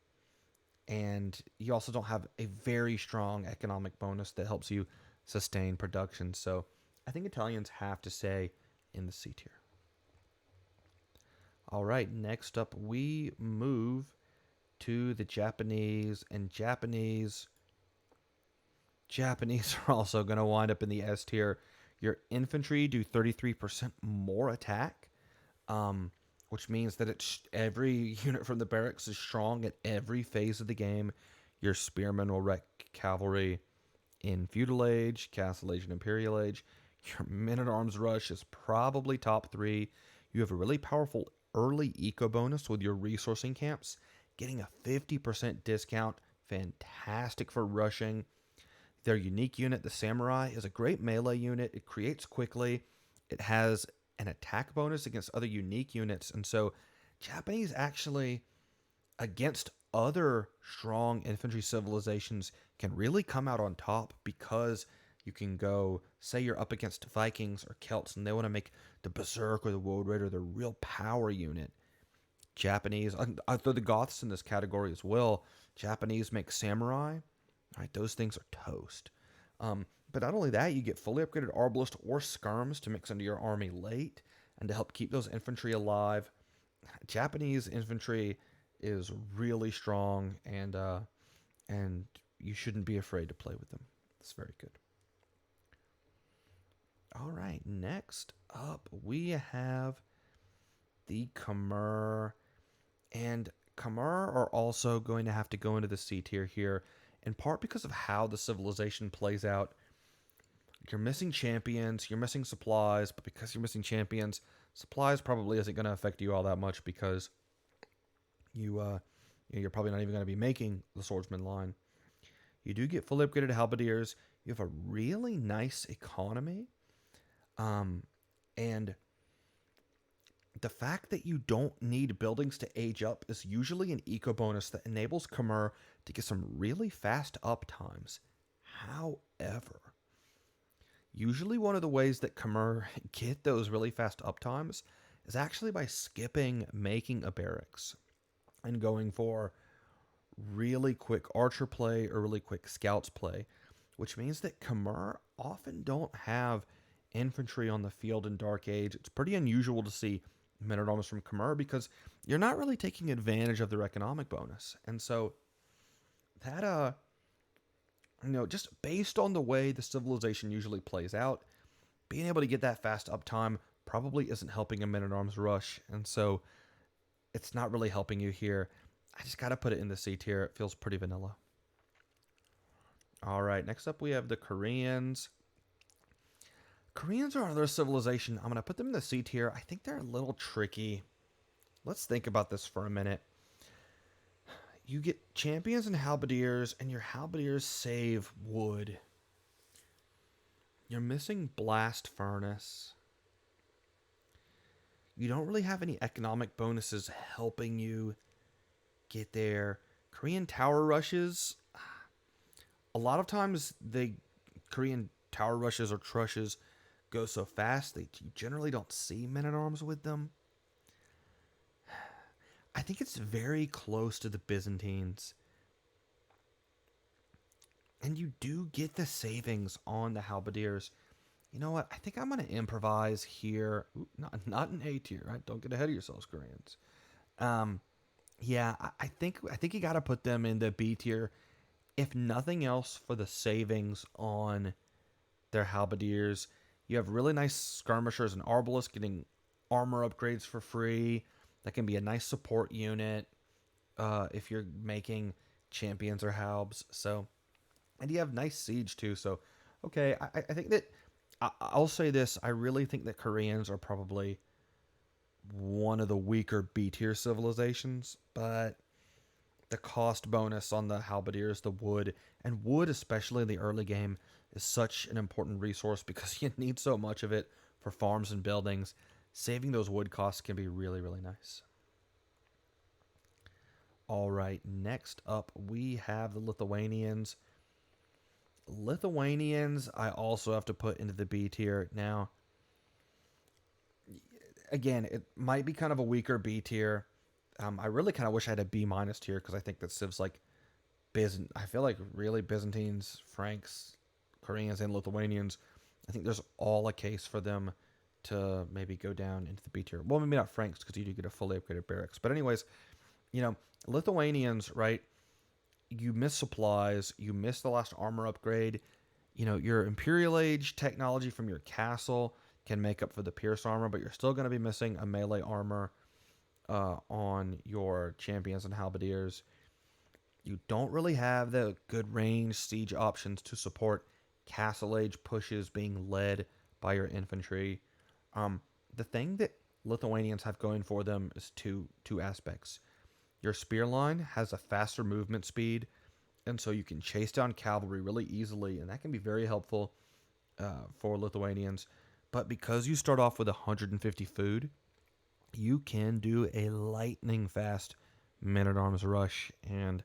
Speaker 1: and you also don't have a very strong economic bonus that helps you sustain production. So I think Italians have to stay in the C tier. All right, next up we move to the Japanese, and Japanese are also going to wind up in the S tier. Your infantry do 33% more attack, which means that every unit from the barracks is strong at every phase of the game. Your spearmen will wreck cavalry in feudal age, castle age, and imperial age. Your men-at-arms rush is probably top 3. You have a really powerful early eco bonus with your resourcing camps, getting a 50% discount. Fantastic for rushing. Their unique unit, the Samurai, is a great melee unit. It creates quickly. It has an attack bonus against other unique units. And so Japanese actually, against other strong infantry civilizations, can really come out on top because you can go, say you're up against Vikings or Celts and they want to make the Berserk or the Woad Raider their real power unit. Japanese, I throw the Goths in this category as well. Japanese make Samurai. Right, those things are toast. But not only that, you get fully upgraded Arbalist or Skirms to mix into your army late and to help keep those infantry alive. Japanese infantry is really strong, and you shouldn't be afraid to play with them. It's very good. All right, next up we have the Khmer, and Khmer are also going to have to go into the C tier here, in part because of how the civilization plays out. You're missing champions, you're missing supplies, but because you're missing champions, supplies probably isn't going to affect you all that much because you're probably not even going to be making the swordsman line. You do get fully upgraded halberdiers. You have a really nice economy, and the fact that you don't need buildings to age up is usually an eco bonus that enables Khmer to get some really fast up times. However, usually one of the ways that Khmer get those really fast up times is actually by skipping making a barracks and going for really quick archer play or really quick scouts play, which means that Khmer often don't have infantry on the field in Dark Age. It's pretty unusual to see men-at-arms from Khmer because you're not really taking advantage of their economic bonus. And so that just based on the way the civilization usually plays out, being able to get that fast uptime probably isn't helping a men-at-arms rush. And so it's not really helping you here. I just got to put it in the C tier. It feels pretty vanilla. All right, next up we have the Koreans. Koreans are another civilization. I'm going to put them in the C tier. I think they're a little tricky. Let's think about this for a minute. You get champions and halberdiers, and your halberdiers save wood. You're missing blast furnace. You don't really have any economic bonuses helping you get there. Korean tower rushes. A lot of times the Korean tower rushes or trushes go so fast that you generally don't see men-at-arms with them. I think it's very close to the Byzantines. And you do get the savings on the halberdiers. You know what? I think I'm going to improvise here. Ooh, not an A tier, right? Don't get ahead of yourselves, Koreans. Um, yeah, I think you got to put them in the B tier, if nothing else, for the savings on their halberdiers. You have really nice skirmishers and arbalists getting armor upgrades for free. That can be a nice support unit if you're making champions or halbs. So, and you have nice siege too. So, okay, I think that I'll say this. I really think that Koreans are probably one of the weaker B tier civilizations, but the cost bonus on the halberdiers, the wood, and wood, especially in the early game, is such an important resource because you need so much of it for farms and buildings. Saving those wood costs can be really, really nice. All right, next up we have the Lithuanians. Lithuanians, I also have to put into the B tier. Now, again, it might be kind of a weaker B tier. I really kind of wish I had a B minus tier because I think that civs like I feel like really Byzantines, Franks, Koreans, and Lithuanians. I think there's all a case for them to maybe go down into the B tier. Well, maybe not Franks because you do get a fully upgraded barracks. But anyways, Lithuanians, right? You miss supplies, you miss the last armor upgrade. Your Imperial Age technology from your castle can make up for the Pierce armor, but you're still going to be missing a melee armor on your champions and halberdiers. You don't really have the good range siege options to support Castle Age pushes being led by your infantry. The thing that Lithuanians have going for them is two aspects. Your spear line has a faster movement speed, and so you can chase down cavalry really easily, and that can be very helpful for Lithuanians. But because you start off with 150 food, you can do a lightning fast men-at-arms rush, and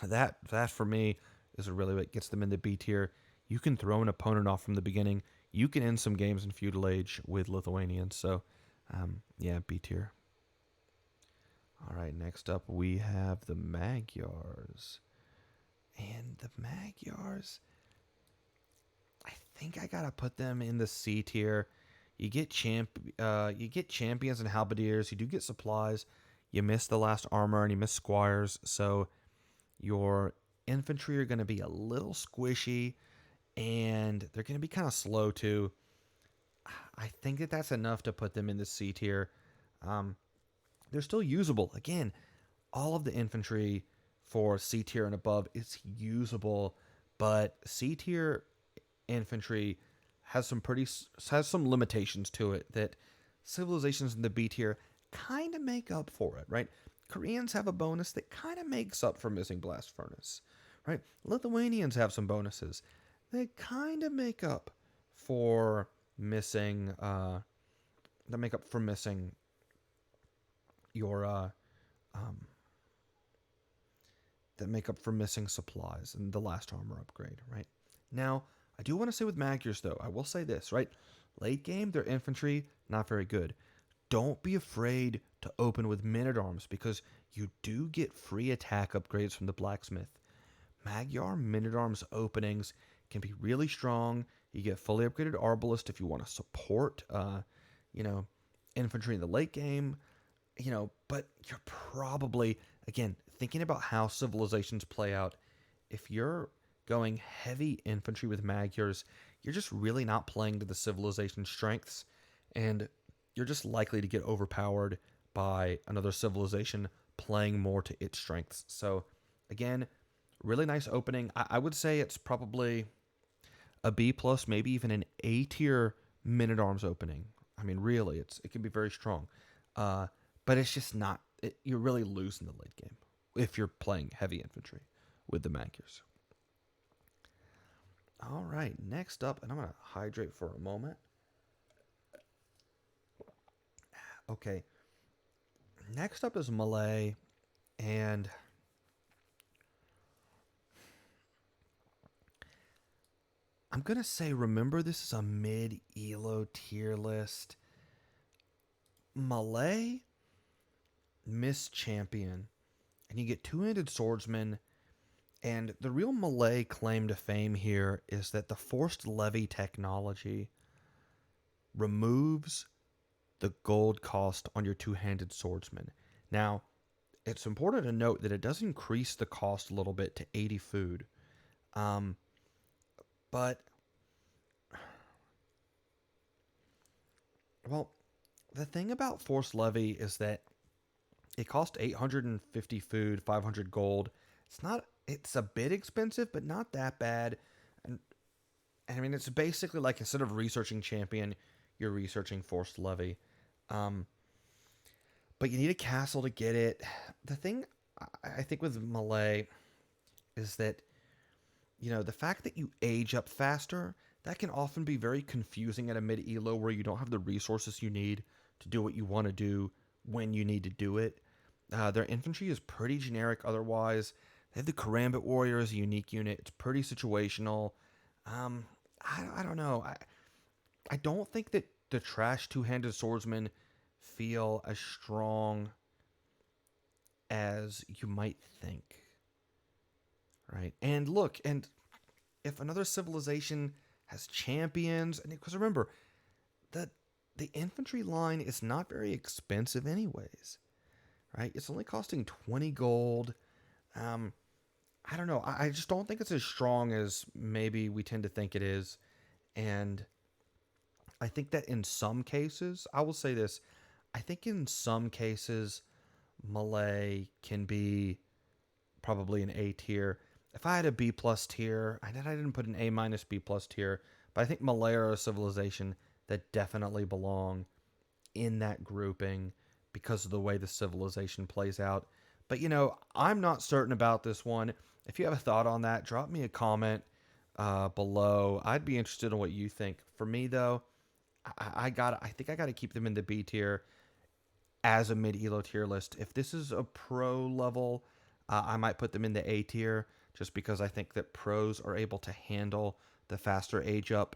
Speaker 1: that for me is really what gets them into B tier. You can throw an opponent off from the beginning. You can end some games in feudal age with Lithuanians. So, yeah, B tier. All right, next up we have the Magyars. And the Magyars, I think I gotta put them in the C tier. You get champions and halberdiers. You do get supplies. You miss the last armor and you miss squires. So your infantry are going to be a little squishy, and they're going to be kind of slow too. I think that that's enough to put them in the C tier. They're still usable. Again, all of the infantry for C tier and above is usable, but C tier infantry has some limitations to it that civilizations in the B tier kind of make up for it, right? Koreans have a bonus that kind of makes up for missing blast furnace, right? Lithuanians have some bonuses that kind of make up for missing your that make up for missing supplies and the last armor upgrade, right? Now, I do want to say with Magyars, though, I will say this, right? Late game, their infantry, not very good. Don't be afraid to open with men-at-arms because you do get free attack upgrades from the blacksmith. Magyar men-at-arms openings can be really strong. You get fully upgraded arbalist if you want to support, infantry in the late game. But you're probably, again, thinking about how civilizations play out. If you're going heavy infantry with Magyars, you're just really not playing to the civilization strengths, and you're just likely to get overpowered by another civilization playing more to its strengths. So, again, really nice opening. I would say it's probably a B plus, maybe even an A tier men-at-arms opening. I mean, really, it can be very strong, but it's just not. You're really losing the late game if you're playing heavy infantry with the Magyars. All right, next up, and I'm going to hydrate for a moment. Okay, next up is Malay, and I'm going to say, remember, this is a mid-ELO tier list. Malay, Miss Champion. And you get two-handed swordsman. And the real Malay claim to fame here is that the forced levy technology removes the gold cost on your two-handed swordsman. Now, it's important to note that it does increase the cost a little bit to 80 food. Um, but, well, the thing about forced levy is that it costs 850 food, 500 gold. It's a bit expensive, but not that bad. And, I mean, it's basically like instead of researching champion, you're researching forced levy. Um, but you need a castle to get it. The thing I think with Malay is that, the fact that you age up faster, that can often be very confusing at a mid-elo where you don't have the resources you need to do what you want to do when you need to do it. Their infantry is pretty generic otherwise. They have the Karambit Warrior as a unique unit. It's pretty situational. Um, I don't know. I don't think that the trash two-handed swordsmen feel as strong as you might think. Right? And look, and if another civilization has champions, and because remember, the the infantry line is not very expensive anyways, right? It's only costing 20 gold. Um, I don't know. I just don't think it's as strong as maybe we tend to think it is. And I think that in some cases, I will say this, I think in some cases, Malay can be probably an A tier. If I had a B plus tier, I didn't put an A minus B plus tier, but I think Malay are a civilization that definitely belong in that grouping because of the way the civilization plays out. But I'm not certain about this one. If you have a thought on that, drop me a comment below. I'd be interested in what you think. For me though, I think I got to keep them in the B tier as a mid-elo tier list. If this is a pro level, I might put them in the A tier just because I think that pros are able to handle the faster age up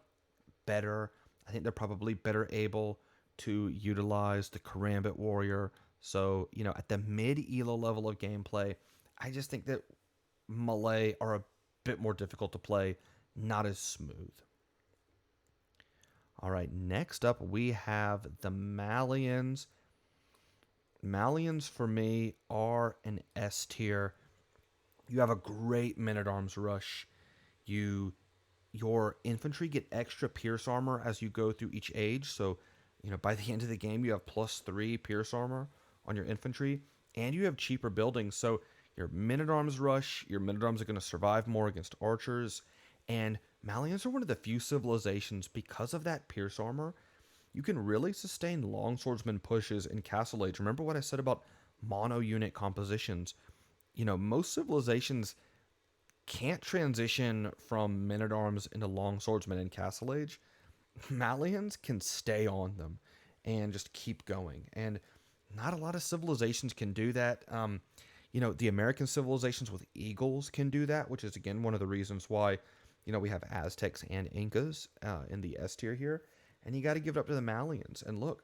Speaker 1: better. I think they're probably better able to utilize the Karambit Warrior. So, at the mid-elo level of gameplay, I just think that Malay are a bit more difficult to play, not as smooth. All right, next up we have the Malians. Malians for me are an S tier. You have a great men-at-arms rush. Your infantry get extra pierce armor as you go through each age. So, by the end of the game, you have +3 pierce armor on your infantry, and you have cheaper buildings. So your men-at-arms rush, your men-at-arms are going to survive more against archers. And Malians are one of the few civilizations, because of that pierce armor, you can really sustain longswordsman pushes in Castle Age. Remember what I said about mono unit compositions? Most civilizations can't transition from men-at-arms into longswordsmen in Castle Age. Malians can stay on them and just keep going. And not a lot of civilizations can do that. The American civilizations with eagles can do that, which is, again, one of the reasons why, we have Aztecs and Incas in the S tier here. And you got to give it up to the Malians. And look,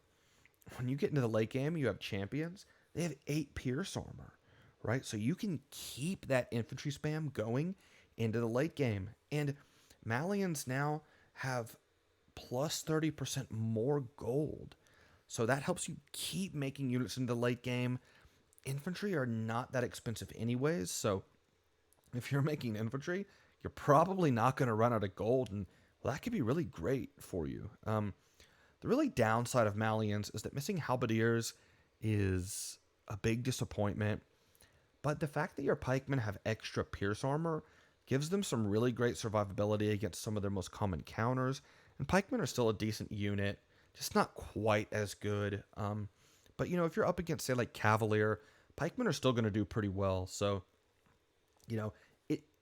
Speaker 1: when you get into the late game, you have champions. They have 8 pierce armor, right? So you can keep that infantry spam going into the late game. And Malians now have plus 30% more gold. So that helps you keep making units in the late game. Infantry are not that expensive anyways, so if you're making infantry, you're probably not going to run out of gold, and well, that could be really great for you. The really downside of Malians is that missing halberdiers is a big disappointment, but the fact that your pikemen have extra pierce armor gives them some really great survivability against some of their most common counters, and pikemen are still a decent unit, just not quite as good. But if you're up against, say, like Cavalier, pikemen are still going to do pretty well. So,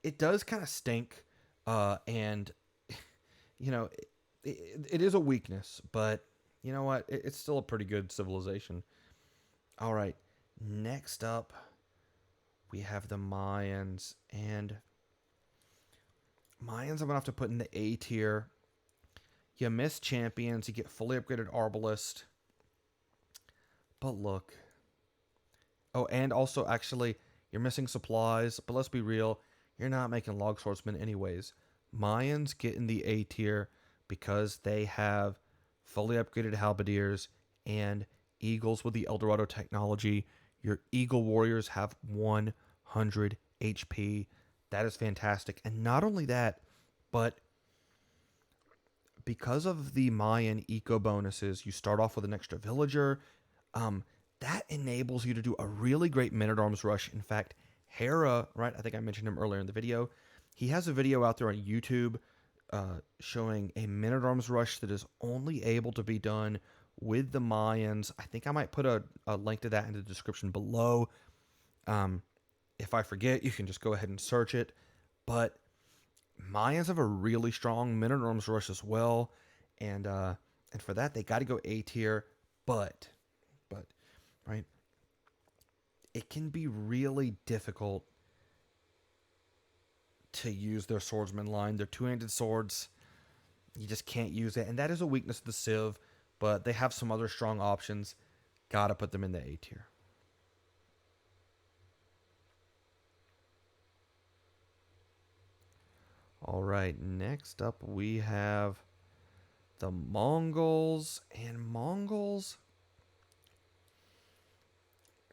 Speaker 1: it does kind of stink, and it is a weakness, but you know what? It's still a pretty good civilization. All right, next up, we have the Mayans, and Mayans I'm going to have to put in the A tier. You miss champions, you get fully upgraded arbalist. But look. Oh, and also, actually, you're missing supplies. But let's be real, you're not making log swordsmen anyways. Mayans get in the A tier because they have fully upgraded halberdiers and eagles with the Eldorado technology. Your eagle warriors have 100 HP. That is fantastic. And not only that, but because of the Mayan eco bonuses, you start off with an extra villager. Um, that enables you to do a really great men at arms rush. In fact, Hera, right? I think I mentioned him earlier in the video. He has a video out there on YouTube showing a men at arms rush that is only able to be done with the Mayans. I think I might put a link to that in the description below. Um, if I forget, you can just go ahead and search it. But Mayans have a really strong men at arms rush as well, and for that they got to go A tier. But right, it can be really difficult to use their swordsman line. Their two-handed swords, you just can't use it, and that is a weakness of the civ. But they have some other strong options. Gotta put them in the A tier. All right, next up we have the Mongols. And Mongols.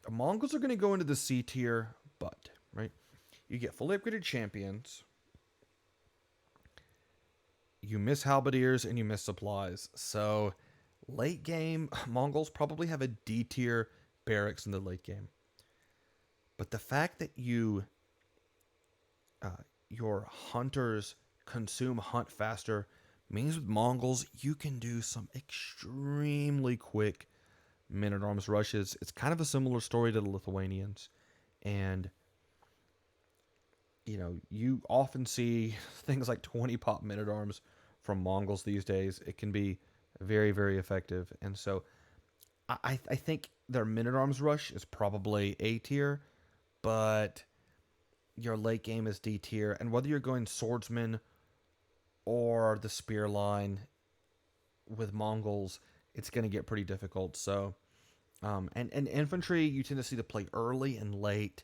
Speaker 1: The Mongols are going to go into the C tier, but, right? You get fully upgraded champions. You miss halberdiers and you miss supplies. So, late game, Mongols probably have a D tier barracks in the late game. But the fact that your hunters consume hunt faster means with Mongols you can do some extremely quick men at arms rushes. It's kind of a similar story to the Lithuanians, and you often see things like 20 pop men at arms from Mongols these days. It can be very, very effective, and so I think their men at arms rush is probably A tier, but your late game is D tier, and whether you're going swordsman or the spear line with Mongols, it's going to get pretty difficult. So, and infantry, you tend to see the play early and late,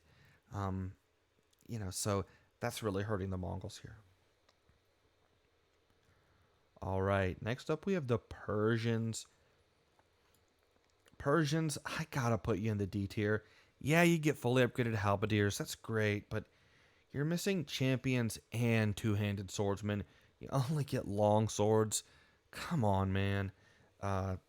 Speaker 1: um, so that's really hurting the Mongols here. All right, next up we have the Persians. Persians, I gotta put you in the D tier. Yeah, you get fully upgraded halberdiers, that's great, but you're missing champions and two-handed swordsmen. You only get long swords. Come on, man.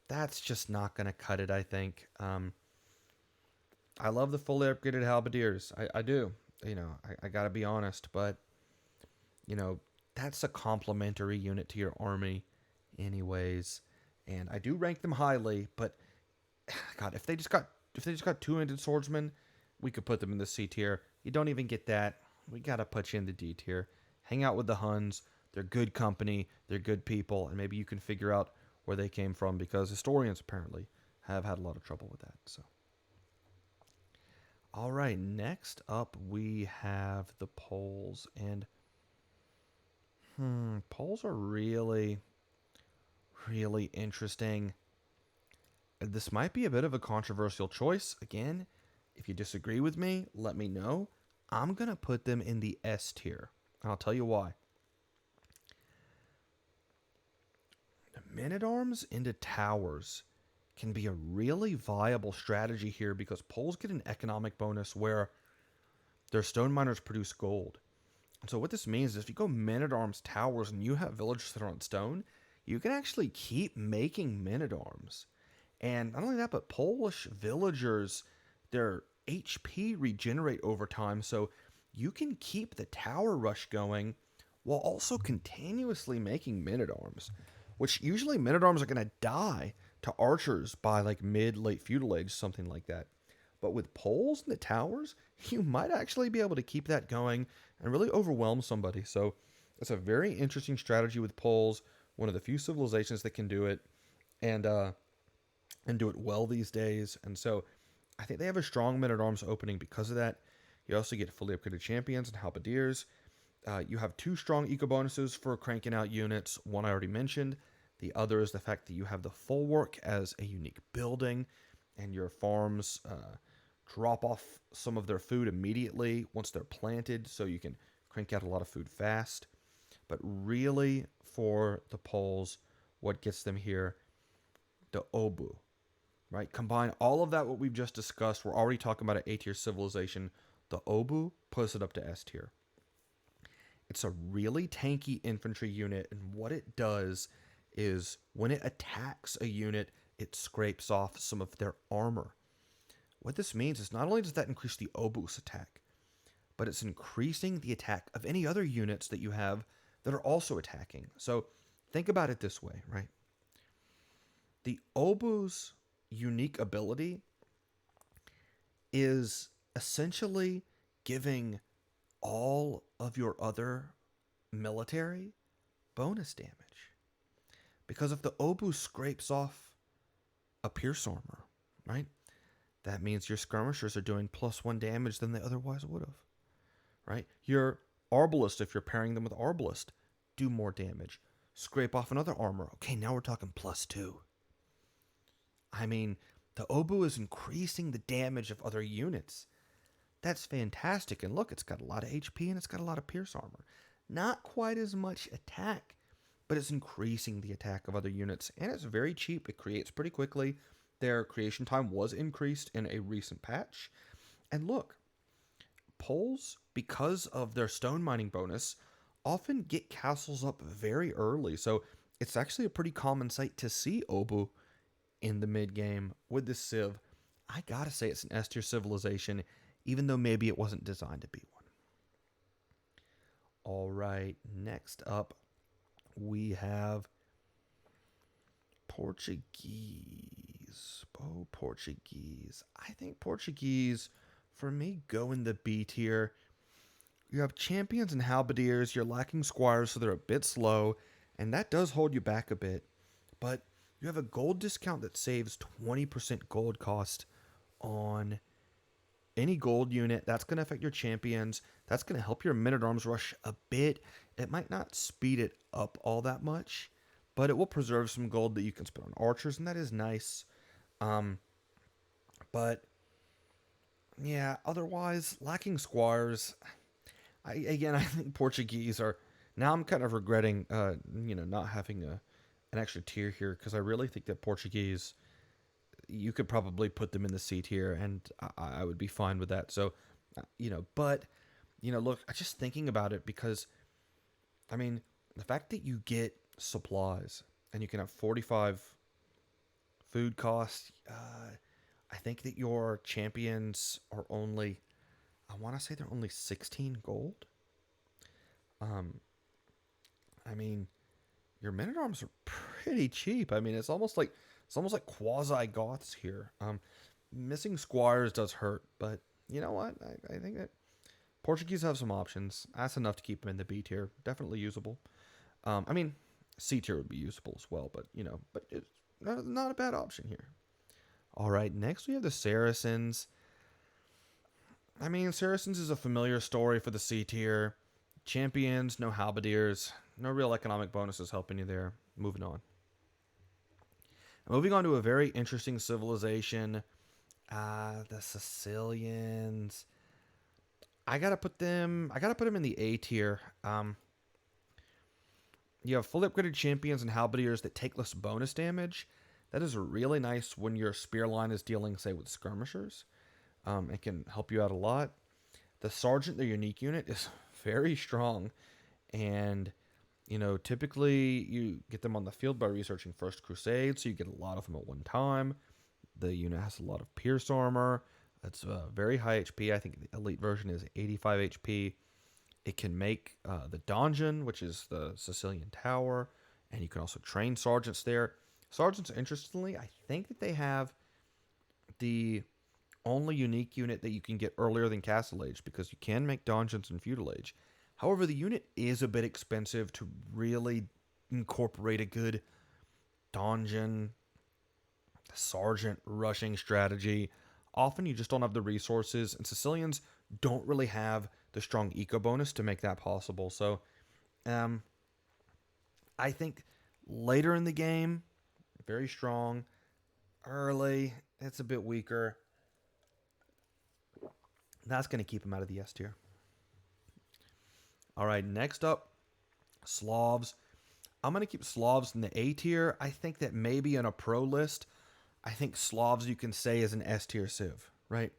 Speaker 1: That's just not going to cut it, I think. I love the fully upgraded halberdiers. I do. I got to be honest. But, that's a complementary unit to your army anyways. And I do rank them highly. But, God, if they just got two-handed swordsmen, we could put them in the C tier. You don't even get that. We got to put you in the D tier. Hang out with the Huns. They're good company. They're good people. And maybe you can figure out where they came from, because historians apparently have had a lot of trouble with that. So, all right. Next up, we have the Poles. And Poles are really, really interesting. This might be a bit of a controversial choice. Again, if you disagree with me, let me know. I'm going to put them in the S tier. And I'll tell you why. Men-at-arms into towers can be a really viable strategy here, because Poles get an economic bonus where their stone miners produce gold. And so what this means is if you go men-at-arms towers and you have villagers that are on stone, you can actually keep making men-at-arms. And not only that, but Polish villagers, their HP regenerate over time, so you can keep the tower rush going while also continuously making men-at-arms, which usually men-at-arms are going to die to archers by like mid-late feudal age, something like that. But with Poles in the towers, you might actually be able to keep that going and really overwhelm somebody. So it's a very interesting strategy with Poles, one of the few civilizations that can do it, and do it well these days. And so I think they have a strong men-at-arms opening because of that. You also get fully upgraded champions and halberdiers. You have two strong eco bonuses for cranking out units. One I already mentioned. The other is the fact that you have the full work as a unique building, and your farms drop off some of their food immediately once they're planted, so you can crank out a lot of food fast. But really, for the Poles, what gets them here, the Obu, right? Combine all of that, what we've just discussed. We're already talking about an A tier civilization. The Obu puts it up to S tier. It's a really tanky infantry unit, and what it does is when it attacks a unit, it scrapes off some of their armor. What this means is not only does that increase the Obu's attack, but it's increasing the attack of any other units that you have that are also attacking. So think about it this way, right? The Obu's unique ability is essentially giving all of your other military bonus damage. Because if the Obu scrapes off a pierce armor, right? That means your skirmishers are doing +1 damage than they otherwise would have, right? Your arbalist, if you're pairing them with arbalist, do more damage. Scrape off another armor. Okay, now we're talking +2. I mean, the Obu is increasing the damage of other units. That's fantastic. And look, it's got a lot of HP and it's got a lot of pierce armor. Not quite as much attack, but it's increasing the attack of other units. And it's very cheap. It creates pretty quickly. Their creation time was increased in a recent patch. And look, Poles, because of their stone mining bonus, often get castles up very early. So it's actually a pretty common sight to see Obu in the mid game with this civ. I gotta say it's an S tier civilization, even though maybe it wasn't designed to be one. All right, next up we have Portuguese. Oh, Portuguese. I think Portuguese, for me, go in the B tier. You have champions and halberdiers. You're lacking squires, so they're a bit slow, and that does hold you back a bit. But you have a gold discount that saves 20% gold cost on any gold unit. That's going to affect your champions. That's going to help your men-at-arms rush a bit. It might not speed it up all that much, but it will preserve some gold that you can spend on archers, and that is nice. But yeah, otherwise, lacking squires. I think Portuguese are. Now I'm kind of regretting, not having an extra tier here, because I really think that Portuguese, you could probably put them in the C tier, and I would be fine with that. So, look, just thinking about it, because, I mean, the fact that you get supplies and you can have 45 food costs, I think that your champions are only, I want to say they're only 16 gold. I mean, your men-at-arms are pretty cheap. I mean, it's almost like quasi goths here. Missing squires does hurt, but you know what? I think that Portuguese have some options. That's enough to keep them in the B tier. Definitely usable. I mean, C tier would be usable as well, but it's not a bad option here. All right, next we have the Saracens. I mean, Saracens is a familiar story for the C tier. Champions, no halberdiers, no real economic bonuses helping you there. Moving on. Moving on to a very interesting civilization, the Sicilians. I gotta put them in the A tier. You have fully upgraded champions and halberdiers that take less bonus damage. That is really nice when your spear line is dealing, say, with skirmishers. It can help you out a lot. The sergeant, their unique unit, is very strong, and typically you get them on the field by researching First Crusade, so you get a lot of them at one time. The unit has a lot of pierce armor. It's very high HP. I think the elite version is 85 HP. It can make the donjon, which is the Sicilian tower, and you can also train sergeants there. Sergeants, interestingly, I think that they have the only unique unit that you can get earlier than Castle Age, because you can make donjons in Feudal Age. However, the unit is a bit expensive to really incorporate a good donjon sergeant rushing strategy. Often you just don't have the resources, and Sicilians don't really have the strong eco bonus to make that possible. So um, I think later in the game, very strong. Early, it's a bit weaker. That's going to keep him out of the S tier. All right, next up, Slavs. I'm going to keep Slavs in the A tier. I think that maybe in a pro list, I think Slavs you can say is an S tier civ, right?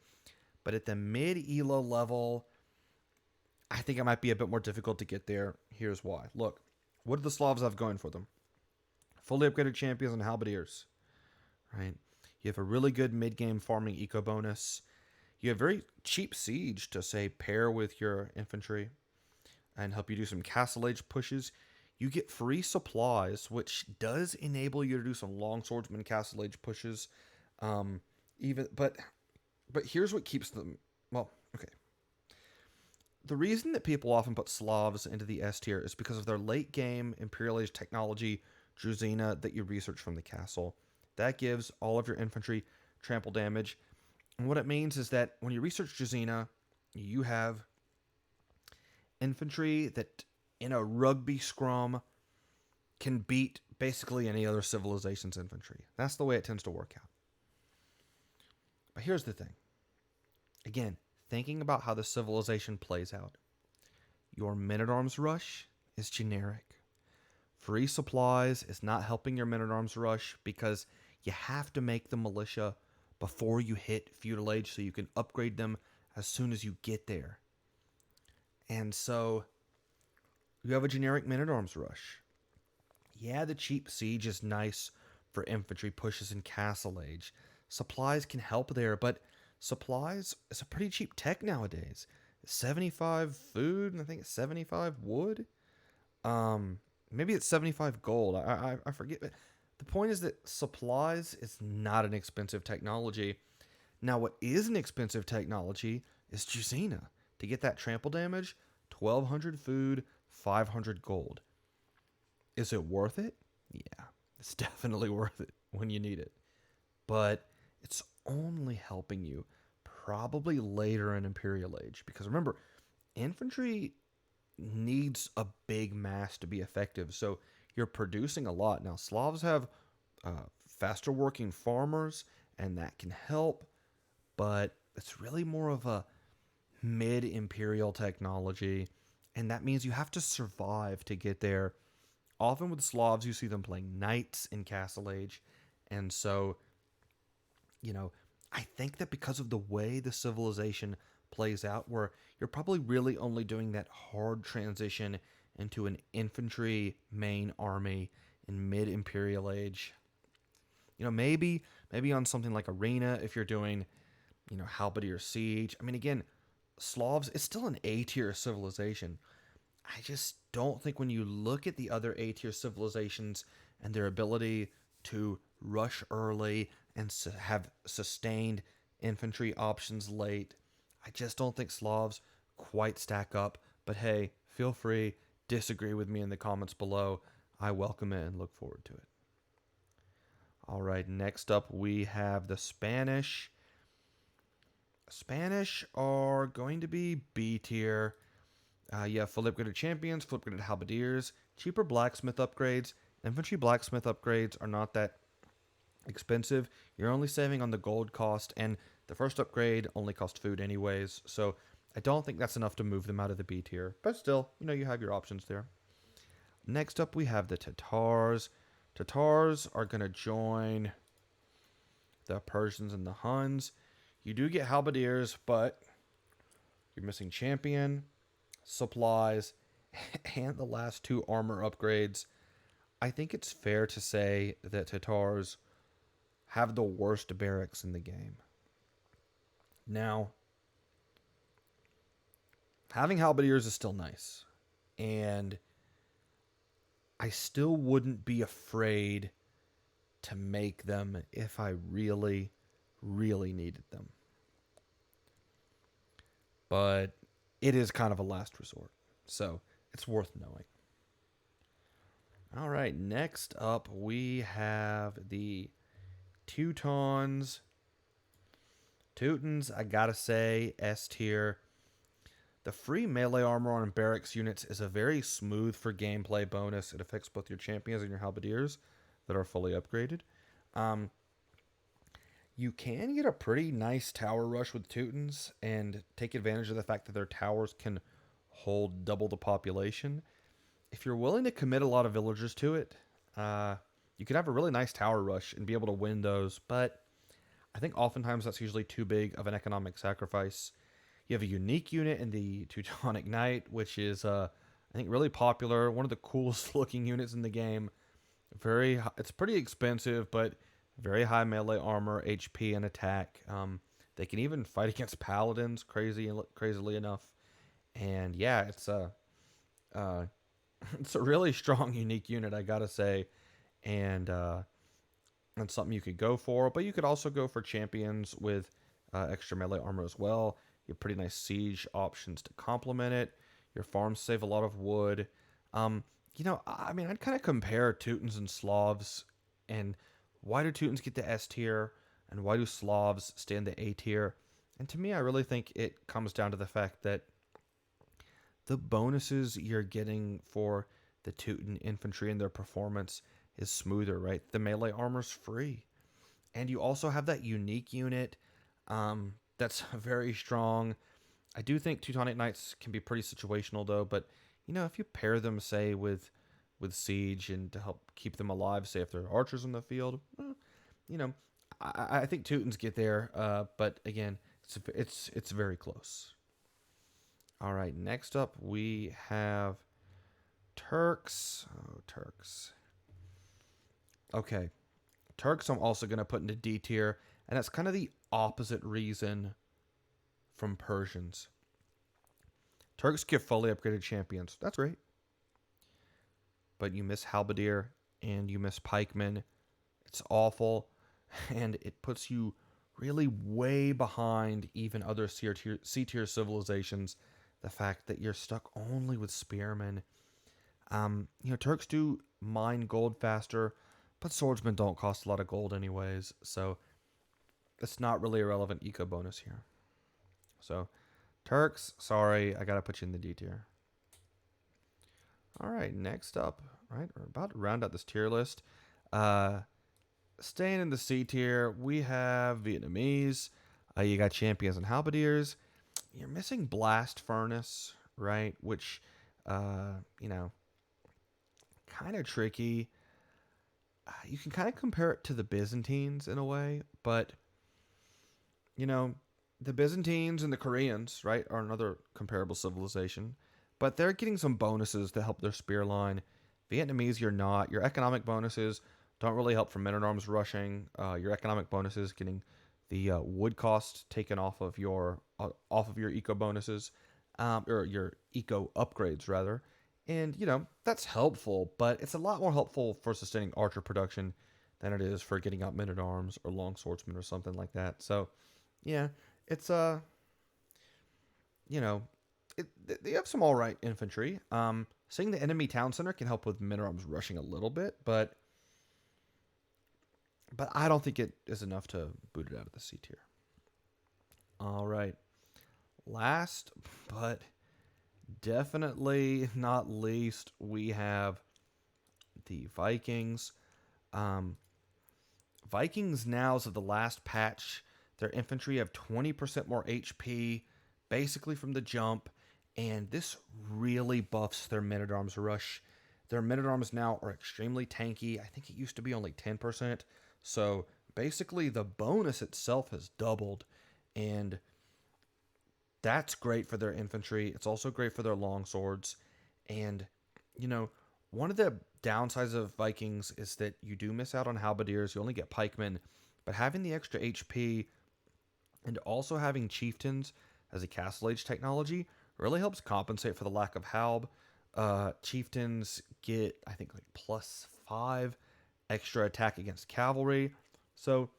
Speaker 1: But at the mid-ELO level, I think it might be a bit more difficult to get there. Here's why. Look, what do the Slavs have going for them? Fully upgraded champions and halberdiers, right? You have a really good mid-game farming eco bonus. You have very cheap siege to, say, pair with your infantry and help you do some castle age pushes. You get free supplies, which does enable you to do some long swordsman castle age pushes. Even but here's what keeps them. Well, okay. The reason that people often put Slavs into the S tier is because of their late game Imperial Age technology, Druzina, that you research from the castle. That gives all of your infantry trample damage. And what it means is that when you research Druzina, you have infantry that in a rugby scrum can beat basically any other civilization's infantry. That's the way it tends to work out. But here's the thing. Again, thinking about how the civilization plays out. Your men-at-arms rush is generic. Free supplies is not helping your men-at-arms rush because you have to make the militia before you hit feudal age so you can upgrade them as soon as you get there. And so you have a generic men-at-arms rush. Yeah, the cheap siege is nice for infantry pushes in castle age. Supplies can help there, but supplies is a pretty cheap tech nowadays. 75 food, and I think it's 75 wood. Maybe it's 75 gold. I forget. But the point is that supplies is not an expensive technology. Now, what is an expensive technology is Jusina. To get that trample damage, 1,200 food, 500 gold. Is it worth it? Yeah, it's definitely worth it when you need it. But it's only helping you probably later in Imperial Age. Because remember, infantry needs a big mass to be effective. So you're producing a lot. Now, Slavs have faster working farmers, and that can help. But it's really more of a mid-imperial technology. And that means you have to survive to get there. Often with Slavs, you see them playing knights in Castle Age. And so, I think that because of the way the civilization plays out, where you're probably really only doing that hard transition into an infantry main army in mid-imperial age. Maybe on something like Arena, if you're doing, Halberdier Siege. I mean, again, Slavs, it's still an A-tier civilization. I just don't think when you look at the other A-tier civilizations and their ability to rush early and have sustained infantry options late, I just don't think Slavs quite stack up. But hey, feel free, disagree with me in the comments below. I welcome it and look forward to it. All right, next up we have the Spanish. Spanish are going to be B tier. You have fully upgraded champions, fully upgraded halberdiers, cheaper blacksmith upgrades. Infantry blacksmith upgrades are not that expensive. You're only saving on the gold cost, and the first upgrade only cost food anyways. So I don't think that's enough to move them out of the B tier. But still, you have your options there. Next up, we have the Tatars. Tatars are going to join the Persians and the Huns. You do get halberdiers, but you're missing champion, supplies, and the last two armor upgrades. I think it's fair to say that Tatars have the worst barracks in the game. Now, having halberdiers is still nice, and I still wouldn't be afraid to make them if I really, really needed them. But it is kind of a last resort, so it's worth knowing. All right, next up we have the Teutons. Teutons, I gotta say, S tier. The free melee armor on barracks units is a very smooth for gameplay bonus. It affects both your champions and your halberdiers that are fully upgraded. Um, you can get a pretty nice tower rush with Teutons and take advantage of the fact that their towers can hold double the population. If you're willing to commit a lot of villagers to it, you could have a really nice tower rush and be able to win those, but I think oftentimes that's usually too big of an economic sacrifice. You have a unique unit in the Teutonic Knight, which is, I think, really popular. One of the coolest looking units in the game. It's pretty expensive, but very high melee armor, HP, and attack. They can even fight against paladins, crazily enough. And yeah, uh, it's a really strong, unique unit, I gotta say. And that's something you could go for. But you could also go for champions with extra melee armor as well. You have pretty nice siege options to complement it. Your farms save a lot of wood. I mean, I'd kind of compare Teutons and Slavs, and why do Teutons get the S tier, and why do Slavs stay in the A tier? And to me, I really think it comes down to the fact that the bonuses you're getting for the Teuton infantry and their performance is smoother, right? The melee armor's free. And you also have that unique unit that's very strong. I do think Teutonic Knights can be pretty situational though, but if you pair them, say, with Siege and to help keep them alive, say if there are archers in the field, you know, I think Teutons get there, but again, it's very close. All right, next up we have Turks. Oh, Turks. Okay, Turks I'm also going to put into D tier, and that's kind of the opposite reason from Persians. Turks give fully upgraded champions. That's great. But you miss Halberdier and you miss Pikemen. It's awful. And it puts you really way behind even other C tier civilizations. The fact that you're stuck only with spearmen. Turks do mine gold faster, but swordsmen don't cost a lot of gold anyways. So it's not really a relevant eco bonus here. So Turks, sorry, I gotta put you in the D tier. All right, next up, right, we're about to round out this tier list. Staying in the C tier, we have Vietnamese. You got champions and halberdiers. You're missing blast furnace, right? Which, kind of tricky. You can kind of compare it to the Byzantines in a way, but the Byzantines and the Koreans, right, are another comparable civilization, but they're getting some bonuses to help their spear line. Vietnamese, you're not. Your economic bonuses don't really help from men-at-arms rushing. Your economic bonuses getting the wood cost taken off of your eco bonuses, or your eco upgrades rather. And that's helpful, but it's a lot more helpful for sustaining archer production than it is for getting out men-at-arms or long swordsmen or something like that. So, yeah, it's they have some all right infantry. Seeing the enemy town center can help with men-at-arms rushing a little bit, but I don't think it is enough to boot it out of the C tier. All right. Last, but definitely not least, we have the Vikings. Vikings now, as of the last patch, their infantry have 20% more HP, basically from the jump, and this really buffs their men-at-arms rush. Their men-at-arms now are extremely tanky. I think it used to be only 10%. So basically the bonus itself has doubled, and that's great for their infantry. It's also great for their long swords. And, one of the downsides of Vikings is that you do miss out on halberdiers. You only get pikemen. But having the extra HP and also having chieftains as a castle age technology really helps compensate for the lack of halb. Chieftains get, I think, like +5 extra attack against cavalry. So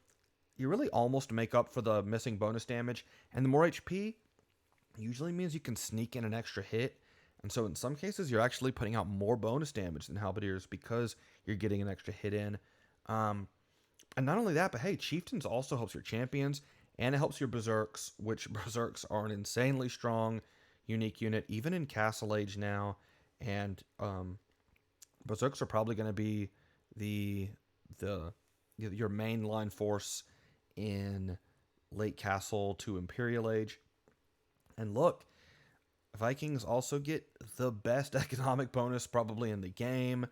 Speaker 1: you really almost make up for the missing bonus damage. And the more HP usually means you can sneak in an extra hit. And so in some cases, you're actually putting out more bonus damage than halberdiers because you're getting an extra hit in. And not only that, but hey, chieftains also helps your champions, and it helps your berserks, which berserks are an insanely strong unique unit, even in Castle Age now. And Berserks are probably going to be the the your main line force in late Castle to Imperial Age. And look, Vikings also get the best economic bonus probably in the game,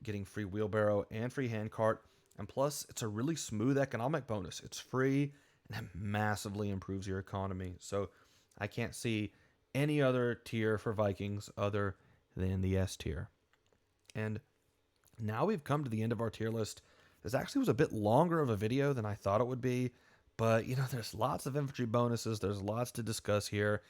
Speaker 1: getting free wheelbarrow and free handcart. And plus, it's a really smooth economic bonus. It's free and it massively improves your economy. So I can't see any other tier for Vikings other than the S tier. And now we've come to the end of our tier list. This actually was a bit longer of a video than I thought it would be, but there's lots of infantry bonuses. There's lots to discuss here,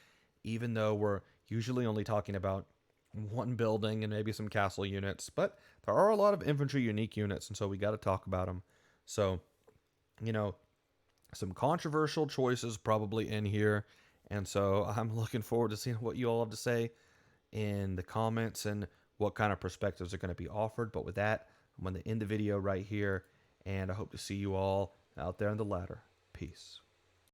Speaker 1: even though we're usually only talking about one building and maybe some castle units. But there are a lot of infantry unique units, and so we got to talk about them. So, you know, some controversial choices probably in here. And so I'm looking forward to seeing what you all have to say in the comments and what kind of perspectives are going to be offered. But with that, I'm going to end the video right here, and I hope to see you all out there on the ladder. Peace.